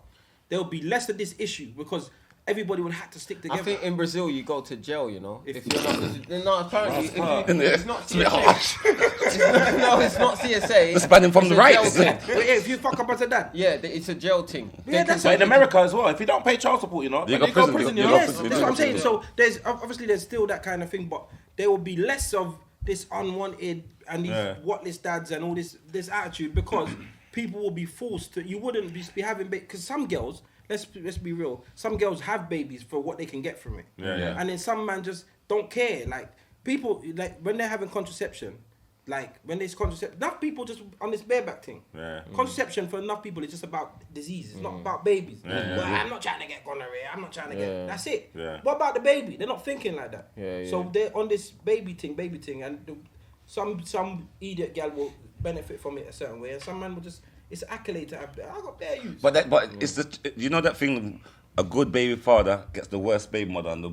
there'll be less of this issue because everybody would have to stick together. I think in Brazil you go to jail, you know. If you're not, apparently, it's not It's a bit CSA. harsh. It's not CSA. It's banning from It's the a right. jail thing. Wait, if you fuck up as a dad. Yeah, it's a jail thing. Yeah, that's But in America as well, if you don't pay child support, you know, You you got go prison, prison, you you got know. Yes, that's what I'm saying. So there's obviously there's still that kind of thing, but there will be less of this unwanted and these whatless dads and all this attitude because people will be forced to. You wouldn't be having because some girls. Let's be real. Some girls have babies for what they can get from it, and then some man just don't care. Like people, like when they're having contraception, like when there's contraception, enough people just on this bareback thing. Contraception for enough people is just about disease. It's not about babies. Well, I'm not trying to get gonorrhea. I'm not trying to get. That's it. What about the baby? They're not thinking like that. So they're on this baby thing, and some idiot gal will benefit from it a certain way, and some man will just. It's an accolade to have. I got bare use. But it's you know that thing. A good baby father gets the worst baby mother, and the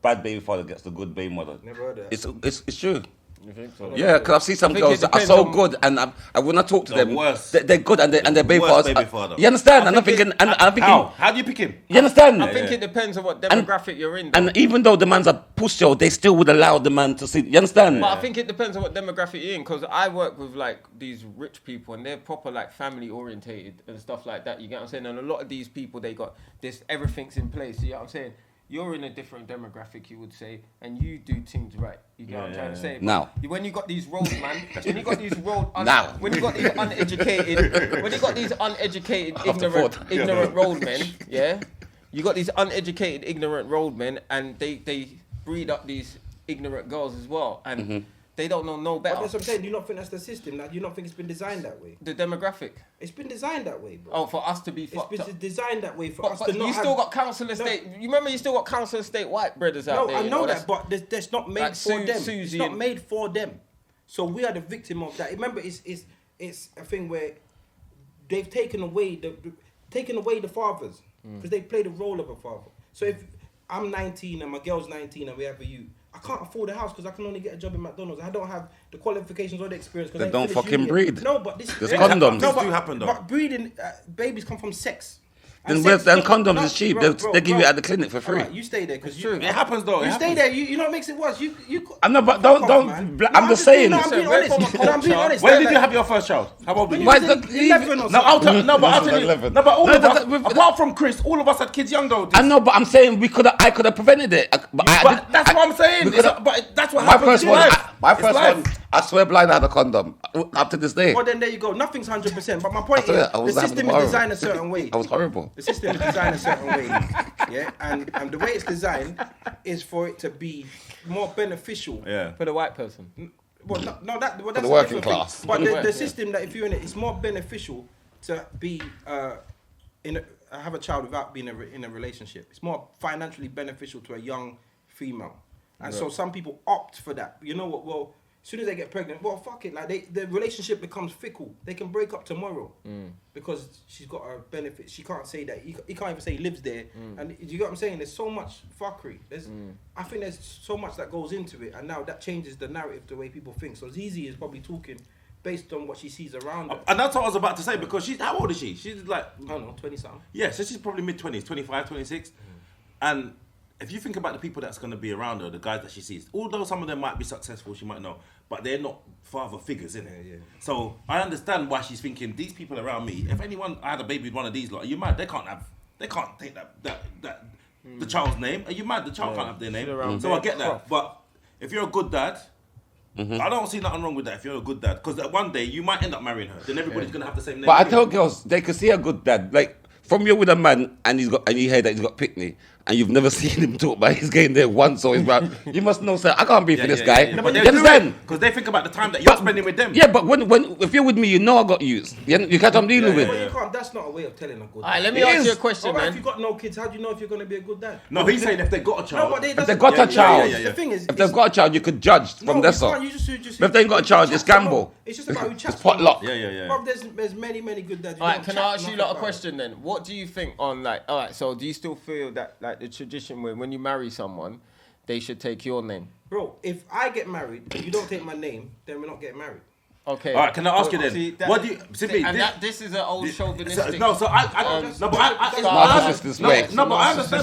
bad baby father gets the good baby mother. Never heard of that. It's true. You think so? Yeah, because I've seen some think girls it that are depends so on- good, and I when I talk to The them, worst. they're good, and their baby Worst fathers. baby father. You understand? I And I'm think thinking, it- and I'm thinking, How do you pick him? you understand? I think it depends on what demographic you're in. Though. And even though the man's a pussy, they still would allow the man to see. You understand? But I think it depends on what demographic you're in, because I work with like these rich people and they're proper like family orientated and stuff like that. You get what I'm saying? And a lot of these people, they got this, everything's in place. You know what I'm saying? You're in a different demographic, you would say, and you do things right. You get what I'm trying to say? But Now. when you got these road man, when you got these road, Now. when you got these uneducated, ignorant road men, yeah, you got these uneducated, ignorant road men, and they breed up these ignorant girls as well, and they don't know no But better. that's what I'm saying. Do you not think that's the system? Like, do you not think it's been designed that way? The demographic. It's been designed that way, bro. Oh, for us to be It's fucked up. been designed that way for But, us but to not you have... still got council estate. You remember you still got council estate white brothers out No, there. I you know that's- that, but that's not made like for them. Susie It's not and- made for them. So we are the victim of that. Remember, it's a thing where they've taken away the fathers because they play the role of a father. So if I'm 19 and my girl's 19 and we have a youth, I can't afford a house because I can only get a job in McDonald's. I don't have the qualifications or the experience. 'Cause They I ain't don't finished fucking uni. breed. No, but this There's condoms. No, This do happen, though. But breeding, babies come from sex. Then sex- condoms is cheap. They give you at the clinic for free. Alright, you stay there because you. It happens though. You stay there. You know what makes it worse. You. I know, but Fuck off, don't. man. I'm just saying. No, I'm being honest. No, I'm being honest. When Like- did you have your first child? How old were you? Why was don't- 11 or No, I'll tell, no, but I'll tell you. 11. No, but all No, of us, that- apart from Chris, all of us had kids young though. I know, but I'm saying I could have prevented it. But That's what I'm saying. But that's what My happens. first in one, life. my It's first life. one, I swear blind I had a condom up to this day. Well, then there you go. Nothing's 100%. But my point I swear, is, I the was having system a is horror. designed a certain way. I was horrible. The system is designed a certain way, yeah, and the way it's designed is for it to be more beneficial. Yeah. For the white person. Well, that's the a working different class. thing. But the system that if you're in it, it's more beneficial to be have a child without being in a relationship. It's more financially beneficial to a young female, and so some people opt for that. You know what? Well, as soon as they get pregnant, well, fuck it. Like the relationship becomes fickle. They can break up tomorrow because she's got a benefit. She can't say that. He can't even say he lives there. And you get what I'm saying? There's so much fuckery. I think there's so much that goes into it, and now that changes the narrative, the way people think. So Zizi is probably talking based on what she sees around her. And that's what I was about to say because she's, how old is she? She's like, I don't know, 20-something. yeah, so she's probably mid-20s, 25, 26. And if you think about the people that's going to be around her, the guys that she sees, although some of them might be successful, she might know, but they're not father figures, innit? Yeah. So I understand why she's thinking, these people around me, if anyone I had a baby with one of these lot, are you mad? They can't take that the child's name. Are you mad? The child can't have their name. So I get that. But if you're a good dad, I don't see nothing wrong with that if you're a good dad. Because one day you might end up marrying her. Then everybody's going to have the same name. But I tell girls, they can see a good dad. Like, from you're with a man and you hear that he's got pickney and you've never seen him talk about his game there once or he's around, you must know, sir, I can't be for this guy. But You understand? Because they think about the time that you're spending with them. Yeah, but when if you're with me, you know I got used. You catch what I'm dealing with. But you can't, that's not a way of telling a good Alright, dad. let me It ask is. you a question, Alright, if man. you've got no kids, how do you know if you're going to be a good dad? No, he's saying if they got a No, child. but If they've got a child, The thing is, if they've got a child, you could judge from no, this you on. can't, you just But if they ain't got a child, it's gamble. It's just about who chats. It's potluck. Yeah. Bro, there's many good dads. Alright, can I ask you lot a question then? What do you think on like, alright, so do you still feel that like the tradition when you marry someone, they should take your name. Bro, if I get married and you don't take my name, then we're not getting married. Okay. All right, can I ask you then? See, What do you... Simply, this is an old chauvinistic... No, so I understand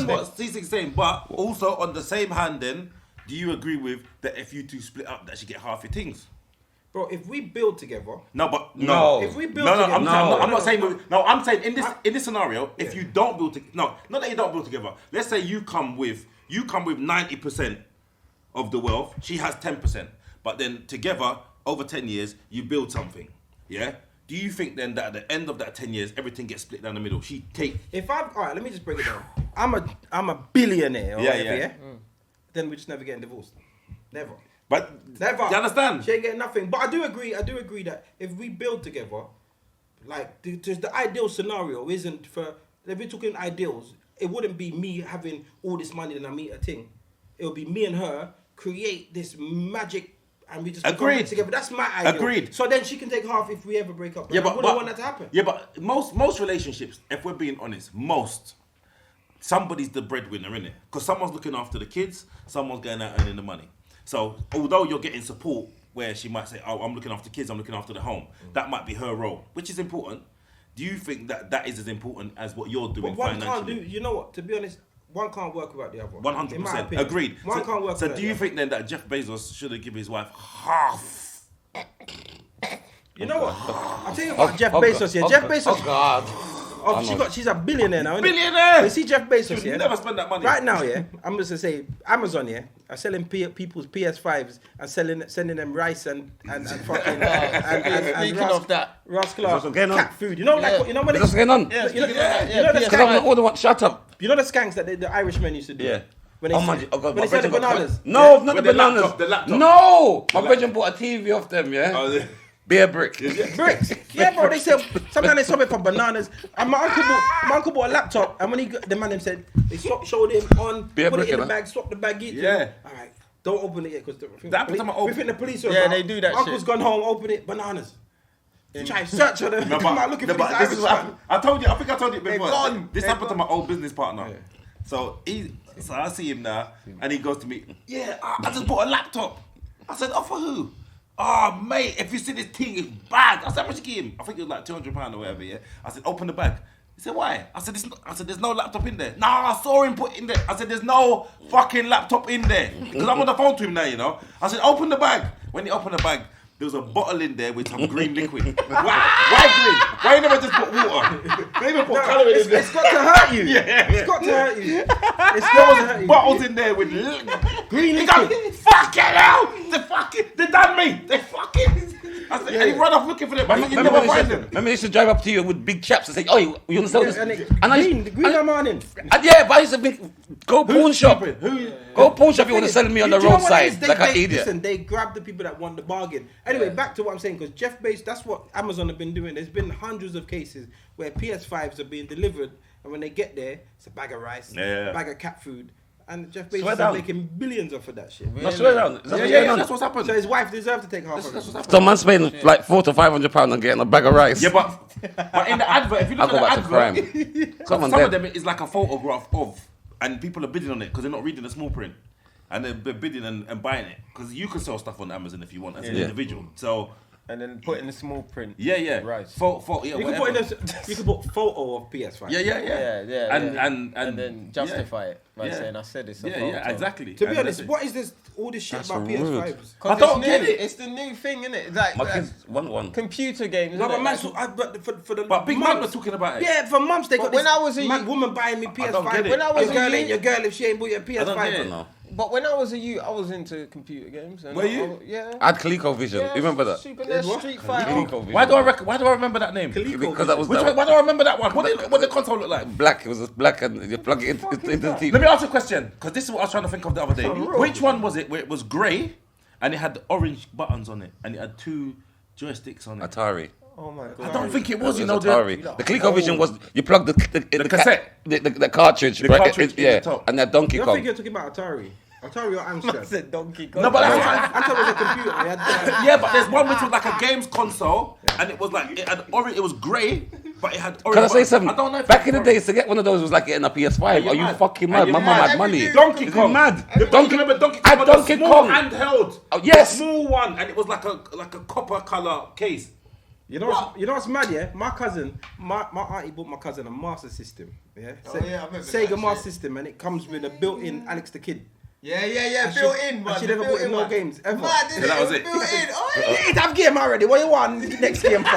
what Ceesix is saying, but also on the same hand then, do you agree with that if you two split up, that she get half your things? Bro, if we build together... No. If we build together... I'm not saying... I'm saying in this scenario, if you don't build together... No, not that you don't build together. Let's say you come with 90% of the wealth, she has 10%. But then together, over 10 years, you build something. Yeah? Do you think then that at the end of that 10 years, everything gets split down the middle? She take... Alright, let me just break it down. I'm a billionaire or whatever, yeah? Then we're just never getting divorced. Never. But never. Do you understand? She ain't getting nothing. But I do agree that if we build together, like the ideal scenario isn't for, if we're talking ideals, it wouldn't be me having all this money and I meet a thing. It would be me and her create this magic and we just become rich together. That's my ideal. Agreed. So then she can take half if we ever break up. Yeah, I wouldn't want that to happen. Yeah, but most relationships, if we're being honest, somebody's the breadwinner, innit? Because someone's looking after the kids, someone's going out earning the money. So although you're getting support where she might say, oh, I'm looking after kids, I'm looking after the home, that might be her role, which is important. Do you think that is as important as what you're doing but one financially? can't do, you know what, to be honest, one can't work without the other. 100%. Agreed. One can't work So without do you the think then that Jeff Bezos should have given his wife half? You know what? I'll tell you about Jeff Bezos here. Jeff Bezos. Oh, God. She's a billionaire now, isn't Billionaire! You see Jeff Bezos, She yeah? would never spend that money. Right now, yeah, I'm just gonna say Amazon, yeah, are selling people's PS5s and sending them rice and fucking Speaking of that, rascal going on? cat food. You know, like you know when What's going on? yeah, you know the Because I'm skanks, the only one. Shut up. you know the skanks that the Irishmen used to do. Yeah. When they when they sell the bananas. No, not the With the bananas. laptop, the laptop. No, my brother bought a TV off them. Yeah, Oh, yeah. beer brick. Bricks. Yeah, bro. They sell. Sometimes they sell it for bananas. And my uncle bought a laptop. And when the man said they showed him on, Beer put it in brick, the bag, swap the bag. Yeah. All right. Don't open it yet because That happened to my old- we think the police are Yeah, around. they do that Uncle's shit. gone home, open it, bananas. Try to search for them. No, Come out looking for but this this Irish is what man. happened. I think I told you before. gone. This They're happened to gone. my old business partner. So I see him now, and he goes to me. Yeah, I just bought a laptop. I said, oh, for who? Oh, mate, if you see this thing, it's bad. I said, how much you give him? I think it was like £200 or whatever. Yeah. I said, open the bag. He said, why? I said, there's no laptop in there. Nah, I saw him put in there. I said, there's no fucking laptop in there. Because I'm on the phone to him now, you know. I said, open the bag. When he opened the bag, there was a bottle in there with some green liquid. Why green? Why you never just put water? They even put colour in there. It's got to hurt you. Yeah. It's got to hurt you. It's got to hurt you. Bottles in there with Green He liquid. goes, fucking hell! They done me! They fucking... I said, and he run off looking for them, but he never find them. Remember, they used to drive up to you with big chaps and say, "Oh, you want to sell this?" And it, And I green, the green I'm on in. yeah, but I used to think, go pawn shop. Who? Go pawn shop. You want to sell me on the Do you know what it roadside is? like an idiot. Listen, they grab the people that won the bargain. Anyway, back to what I'm saying, because Jeff Bezos, that's what Amazon have been doing. There's been hundreds of cases where PS5s are being delivered, and when they get there, it's a bag of rice, a bag of cat food, and Jeff Bezos is making billions off of that shit. I swear down. That's what's happened. So his wife deserves to take half of it. Some man spending like £400 to £500 on getting a bag of rice. Yeah, but in the advert, if you I'll look go at back to the advert, crime. some Someone of dead. them is like a photograph of, and people are bidding on it because they're not reading the small print. And they're bidding and buying it. Because you can sell stuff on Amazon if you want as an individual. So, and then put in the small print. yeah. Right. Yeah, You can put photo of PS5. Yeah. And then justify it by saying I said it's a photo. Yeah, exactly. To be honest, what is this? All this shit about PS5s? I don't get it. It's the new thing, isn't it? Like, My kids want one. computer games. No, innit? but man, Like, for the But Big Man was mums, talking about it. yeah, for months they got when this I was a woman buying me PS5. don't get it. When I was your girl a ain't your girl if she ain't bought your PS5. don't get it. No. But when I was a youth, I was into computer games. And Were you? Yeah. I had ColecoVision. You remember that? Super NES, Street Fighter. ColecoVision. Why do I remember that name? Because that was Why do I remember that one? What did the console look like? black. It was just black, and you plug it into the TV. Let me ask you a question, because this is what I was trying to think of the other day. Which one was it where it was grey and it had the orange buttons on it and it had two joysticks on it? Atari. Oh my god. I don't think it was, It you know. was Atari. The ColecoVision was you plug the cassette. the cartridge, The right? cartridge in yeah, the top. and that Donkey You're Kong. thinking you're talking about Atari. Atari or I Amstrad? said Donkey Kong. No, but Amstrad was a computer. They had, yeah, but there's one which was like a games console, and it was like it was grey, But it had. Can I say something? I don't know. If Back in the days, to get one of those was like getting a PS5. Are you mad? fucking Are mad? you My mum mad? had money. Donkey Is Kong. he mad? Remember Donkey Kong? Had was a Donkey small Kong. handheld. Oh, yes. A small one, and it was like a copper color case. You know what's mad, yeah? My cousin, my auntie bought my cousin a Master System, yeah? I remember Sega that Master shit. System, and it comes with a built-in Alex the Kid. Yeah, And built she- in, man. and she never bought him no games, ever. Mad, So that was it. Built in. Oh, It have game already. What you want next game for?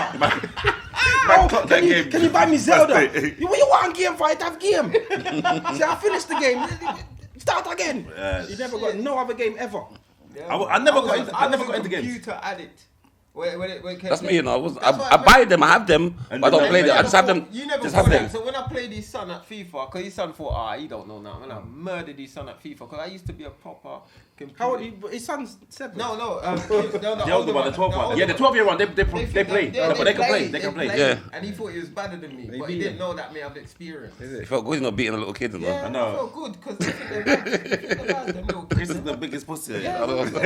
Oh, got that game. can you buy me Zelda? That's it. What you want game for? It have game. See, I finished the game. Start again. Yes. You never got no other game ever. I never got into games. Computer addict. When it came That's me, you know. That's what I buy them, I have them, And but I don't then play they them. I just have them. You never Just thought have that. them. So when I played his son at FIFA, because his son thought, he don't know now. And I murdered his son at FIFA, because I used to be a proper computer. How old? His son's 7. No. The older one, the 12 one. Yeah, the 12-year-old, they play. Yeah, But they can play. They can play. Yeah. And he thought he was better than me, but beat he didn't him. know that me have experience. It felt good, you know, beating a little kid, you know. Yeah, I know. felt good because they think they're bad. They think they're bad, them little Chris kids. is the biggest pussy. Yeah, I don't know.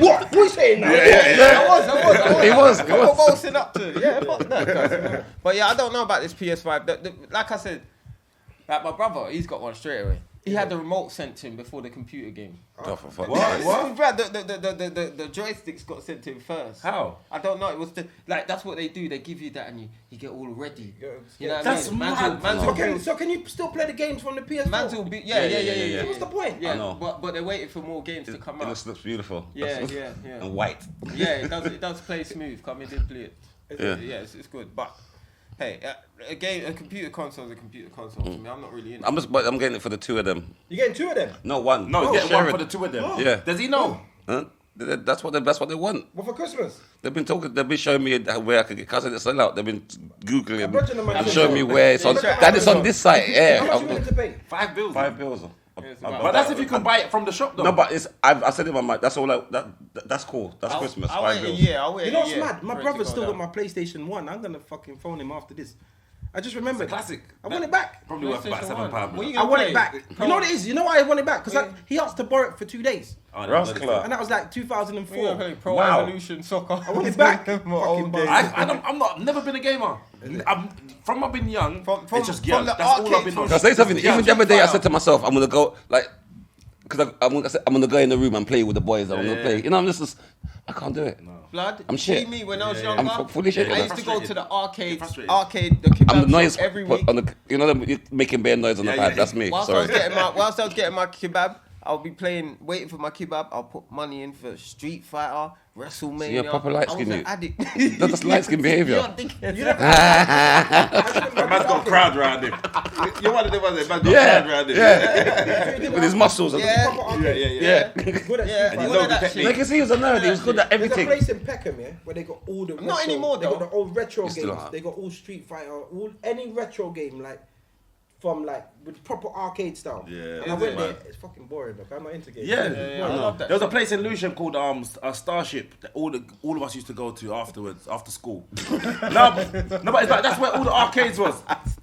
What? What are you saying now? He was. I was boasting up to. Yeah, fuck that. Guys. But yeah, I don't know about this PS5. Like I said, like my brother, he's got one straight away. He had the remote sent to him before the computer game. Oh, for fuck's What? sake. What? Brad, the joysticks got sent to him first. How? I don't know. It was that's what they do. They give you that and you get all ready. You know what That's I mean? mad. So can you still play the games from the PS4? Mans will be yeah. What's the point? Yeah, I know. but they're waiting for more games to come It out. looks beautiful. Yeah. And white. Yeah, it does play smooth. Come in, did play it. Yeah. It's good. But hey, a computer console is a computer console to me. I'm not really in. But I'm getting it for the two of them. You getting 2 of them? No, one. No, get Share one it. for the two of them. Yeah. Does he know? Huh? That's what they want. What for Christmas? They've been talking. They've been showing me where I could get cousin to sell out. They've been googling Imagine the man and said showing so. me where it's on. Yeah, That is on this site. How Yeah. much you willing to pay? $5 5 bills. But that's if you can buy it from the shop, though. No, but it's. I said in my mind. That's all. That's cool. That's Christmas. I'll 5 wait a bills. year. I'll wait You know a what's year mad? My for it to brother's go still got down. my PlayStation 1. I'm gonna fucking phone him after this. I just remembered. Classic. I want it back. Probably worth about PlayStation £7. What you I gonna want play? it back. You know what it is? You know why I want it back? Because he asked to borrow it for 2 days. Rascal. And that was like We gonna 2004. play Pro Wow. Evolution Soccer. I want it back. My old days. I've never been a gamer. From I've been young, From it's just young. the That's all I've arcade been from- on. Can I say something? Yeah, Even the other day, I Street said to myself, I'm gonna go like, because I'm gonna go in the room and play with the boys. I'm gonna play. You know, I'm just I can't do it. Blood. I'm shit. See me when I was younger. I'm fully shit. I Yeah. used to go to the arcade, Frustrated. the kebab I'm the noise shop every week. on the. You know, you're making bare noise on the Yeah, pad. yeah. That's me. Whilst I Sorry. was getting my kebab, I'll be waiting for my kebab. I'll put money in for Street Fighter, WrestleMania. So you're a proper light I was skin, an you. addict. That's light skin behaviour. You're thinking- Man's got a crowd around him. You're one of them, man's got a Yeah, crowd around him. yeah. With his muscles. and- Yeah. Yeah. Good at Street Yeah, Fighter. all of that Like shit. you see, he was a nerd. He was good at There's a everything. place in Peckham, yeah, where they got all the Not anymore, They got though. the old retro It's still games. hard. They got all Street Fighter, any retro game like from like with proper arcade style. Yeah, and I went man. there. It's fucking boring. Look, I'm not into games. Yeah, I love that. There was a place in Lewisham called Starship that all of us used to go to afterwards, after school. no, but it's like, that's where all the arcades was.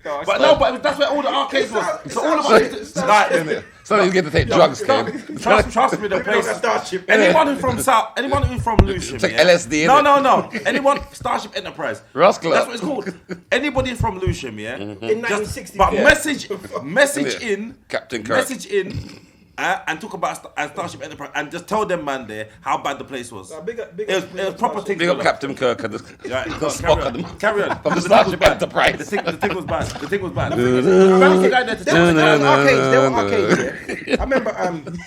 But that's where all the arcades was. So all of us used to like, So he's getting to take drugs, Kim. trust me, the place. Starship. Anyone who's from South, anyone who's from Lewisham, like yeah? LSD, No, innit? no. Anyone Starship Enterprise. Rascal. That's what it's called. Anybody from Lewisham, yeah. In Just, 1960. but yeah. message Yeah. in, Captain Kirk. message in, and talk about Starship Enterprise, and just tell them, man, there how bad the place was. Big up, It was proper thing. Big up Captain Kirk and the Right, Spock and the carry on. From the thing Starship was bad. Enterprise. The thing was bad. The thing was bad. I remember guy there to There tell were arcades. Yeah. I remember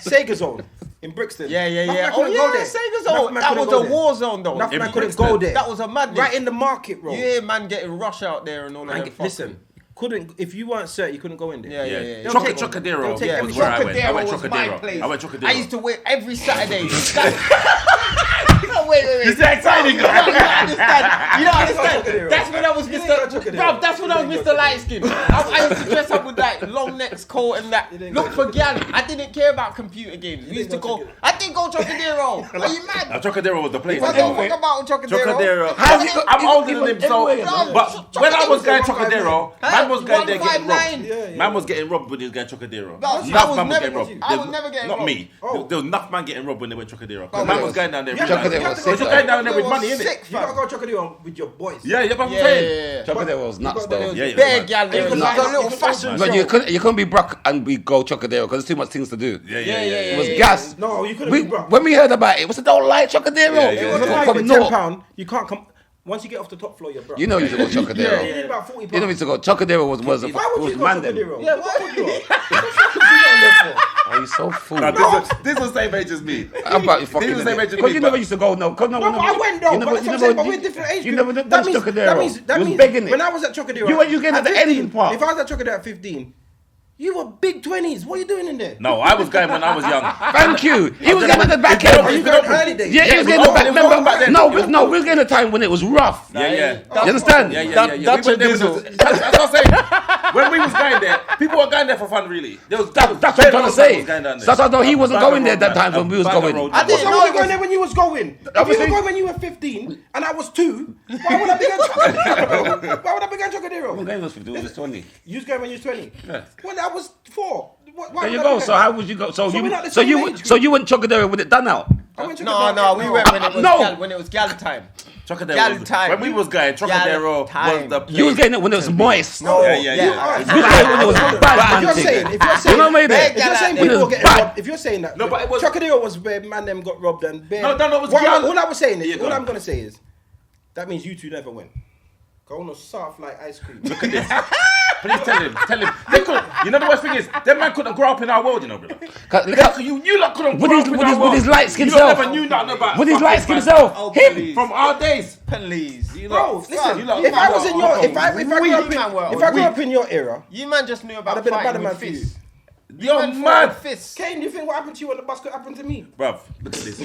Sega Zone in Brixton. Yeah. Nothing man Oh couldn't go yeah, there. Sega Nothing Zone. man That couldn't was go a there. war zone though. Nothing In man couldn't Brixton. go there. That was a madness. Right in the market, bro. Yeah, man, getting rush out there and all of that. Listen, couldn't if you weren't cert, you couldn't go in there. Yeah. They'll take- Chocadero they'll take Yeah, every was where I went. I went Trocadero was my place. Chocadero. I went Chocadero. I used to wait every Saturday. Wait. Is that exciting? You don't understand. You don't understand. Chocadero. That's when I was You ain't got Mr. Chocadero. Bruv, that's when I was Mr. Light Skin. I used to dress up with that long necks coat and that. didn't Look go for gal. I didn't care about computer games. We used to didn't go go. Chocadero. I didn't go Chocadero. Are you mad? Chocadero was the place. What the fuck about Chocadero? Chocadero. How's it- I'm older than him, so. No, But when I was going Chocadero- Chocadero, man was going there getting 159. robbed. Man was getting robbed when he was going Chocadero. No, I was Enough man was never- getting robbed. I was never getting Not robbed. me. Oh. There was enough man getting robbed when they went Chocadero. Oh, Man yeah. was going down there. Yeah, Chocadero Captain was gotta Because go. you're going down there with money, innit? Sick, You gotta fam. go Chocodero with your boys. Yeah, yeah, but I'm Yeah, saying. yeah. Chocodero was nuts though. Yeah, Bare gal there. You It's could like a like- little you could fashion also- But show. you couldn't be Brock and we go Chocodero because there's too much things to do. Yeah, It was yeah. gas. No, you couldn't We, be bro. when we heard about it, we said, don't like Chocodero. Yeah, It was like From for North. £10. You can't come. Once you get off the top floor, you're broke. You know you used to go Chocodero. You need about £40. You know we used to go. Chocodero was Why would was you go man then. Chocodero? Yeah, What would you? What the fuck is you going there for? Oh, you so fool. This is the same age as me. How about you fucking? This is the same age as Because me, you but- never used to go. No, No, but I went though. But that's what I'm saying. But we're different age You group. never done Chocodero. That means You was begging it. When I was at Chocodero, You were getting at the 15, ending part. If I was at Chocodero at 15, you were big 20s. What are you doing in there? No, I was going when I was young. Thank you. He was getting at the back Are you end. going early days? Yeah, he was getting it the was back. open back Remember? then. No, we was getting a time when it was rough. Yeah, yeah. You understand? Yeah, yeah, That- yeah, yeah. that's We went there what with the- That's what I'm saying. When we was going there, people were going there for fun, really. That's what I'm trying to say. That's why he wasn't going there that time when we was going. I didn't So know you it were going was. there when you was going. If you Obviously- were going when you were 15 and I was 2, why would I be going Chocodero? Why would I be going Chocodero? game was 50, it was 20. You was going when you was 20. Yeah. Well, I was 4. Why There you would I go. be So going? how would you go? So we're not the you same age so group. you went Chocodero with it done out. I went No, Chocodero. we went when it was No. gal, when it was gal time. Chocodero Gal was, time. when we was going, Chocodero time. was the place. You was getting it when it was moist. No, Yeah, yeah, yeah. You was getting it when it was bad, If man. you're thing. saying, You know what I mean? Beg if you're saying When people it were was getting bad. robbed, if you're saying that, No, but it was- Chocodero was where man them got robbed and bare. No, it was What gal. all I was saying Yeah, is, go all on. I'm gonna say is, that means you two never went. Go on soft like ice cream. Please tell him. They could. You know the worst thing is, that man couldn't grow up in our world, you know, brother. You lot couldn't With grow his- up in with our his- world. with his light-skinned You lot self. never knew nothing about. With his fucking light skinned man. self. Oh, Him. please. From our days. Please. You Bro, lot- listen. you lot- If I was in your, if I We grew up man were in, if I grew weak. up in your era, You man just knew I'd about have been a fighting better man with for you. fists. You're Man fought mad. with fists. Kane, you think what happened to you on the bus could happen to me? Bruv, look at this.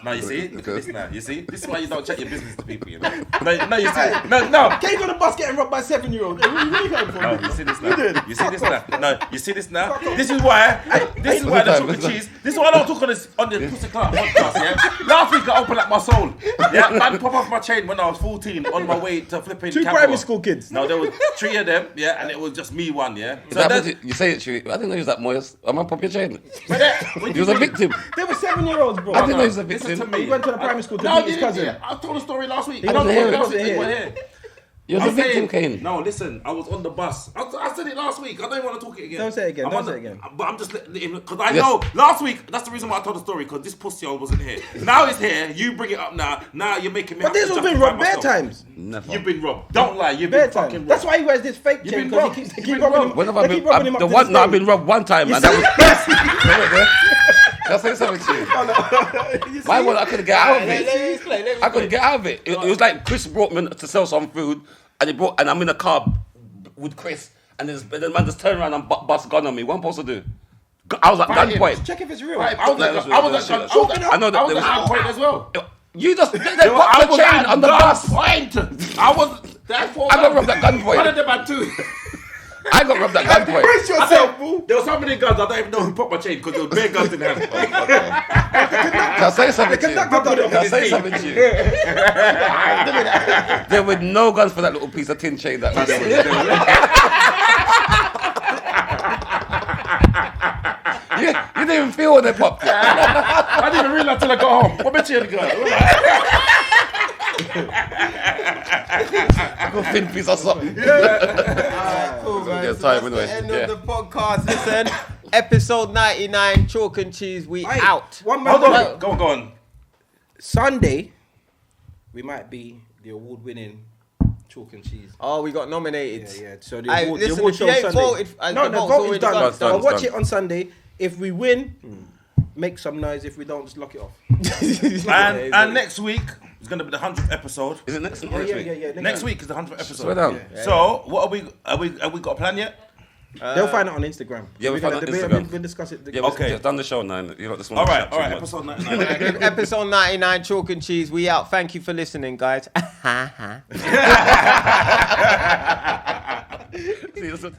Now you see? Look at this now. You see? This is why you don't check your business to people, you know? No, you see? No. Kane's on the bus getting robbed by 7-year-olds. Hey, where you going for? No, you see this now. You see this now. No, you see this now. This is why. This is why the chocolate cheese. This is why I don't talk on the Pussy Clark podcast. Yeah. Last week I opened up my soul. Yeah, man, pop off my chain when I was 14 on my way to flipping. 2 Capra. primary school kids. No, there was 3 of them. Yeah, and it was just me one. Yeah. So That that's. was- you say it, true. I didn't know he was that moist. I'm gonna pop your chain. But that, when He was a bring- victim. They were 7-year-olds, bro. I didn't know he was a Listen victim. to me. He went to the primary school to No, meet his you didn't. cousin. Yeah, I told a story last week. He I don't wasn't know here, last he week. wasn't You here. were here. You're the I'm victim, saying- Kane. No, listen, I was on the bus. I said it last week. I don't even want to talk it again. Don't say it again, I'm don't on say the- it again. But I'm just letting because I Yes. know last week. That's the reason why I told the story because this pussy hole wasn't here. Now it's here. You bring it up now. Now you're making me. But have this to has been justify robbed bare myself. times. Never. You've been robbed. Don't lie. You've Bare been fucking times. robbed. That's why he wears this fake You've chain been because robbed. he You've keeps been robbing robbed. him. When have I They been? keep robbing him up The to one? this No, I've day. been robbed one time, and that was. Can I say something to you? My one, I couldn't get out of it. I couldn't get out of it. It was like Chris brought me to sell some food, and I'm in a car with Chris, and the man just turned around and bust a gun on me. What am I supposed to do? I was at gunpoint. Check if it's real. Right, I was at I know that there was- gunpoint as well. You just they I popped the was chain at on the bus. gunpoint. I was. Therefore, I got robbed at gunpoint. One of them had 2. I got robbed at gunpoint. Brace yourself, boo. There were so many guns, I don't even know who popped my chain because there was bare guns in hand. Can I say something to you? conductor got it. Can I say something to you? There were no guns for that little piece of tin chain that man you didn't even feel when they popped it. I didn't even realize till I got home. What bet you had gun? Little thin piece of something. Cool, man. Yeah, So time that's anyway. the end Yeah. of the podcast. Listen, episode 99, Chalk and Cheese, we Hey, out. One Hold man. on. Go on. Sunday, we might be the award-winning Chalk and Cheese. Oh, we got nominated. Yeah. So the Aye, award, listen, the award if show you on ain't Sunday. voted, No, the the vote's vote is already done. done. So Done, watch done. it on Sunday. If we win, make some noise. If we don't, just lock it off. And next week is going to be the 100th episode. Is it next week? Yeah. Next week is the 100th episode. Swear down. So, what are we? Have we got a plan yet? They'll find it on Instagram. Yeah, we'll We're gonna find it on debate- Instagram. We'll discuss it. Yeah, Okay. okay. Done the show now. You know, this one. All right. Episode 99. Episode 99, Chalk and Cheese, we out. Thank you for listening, guys. See you soon.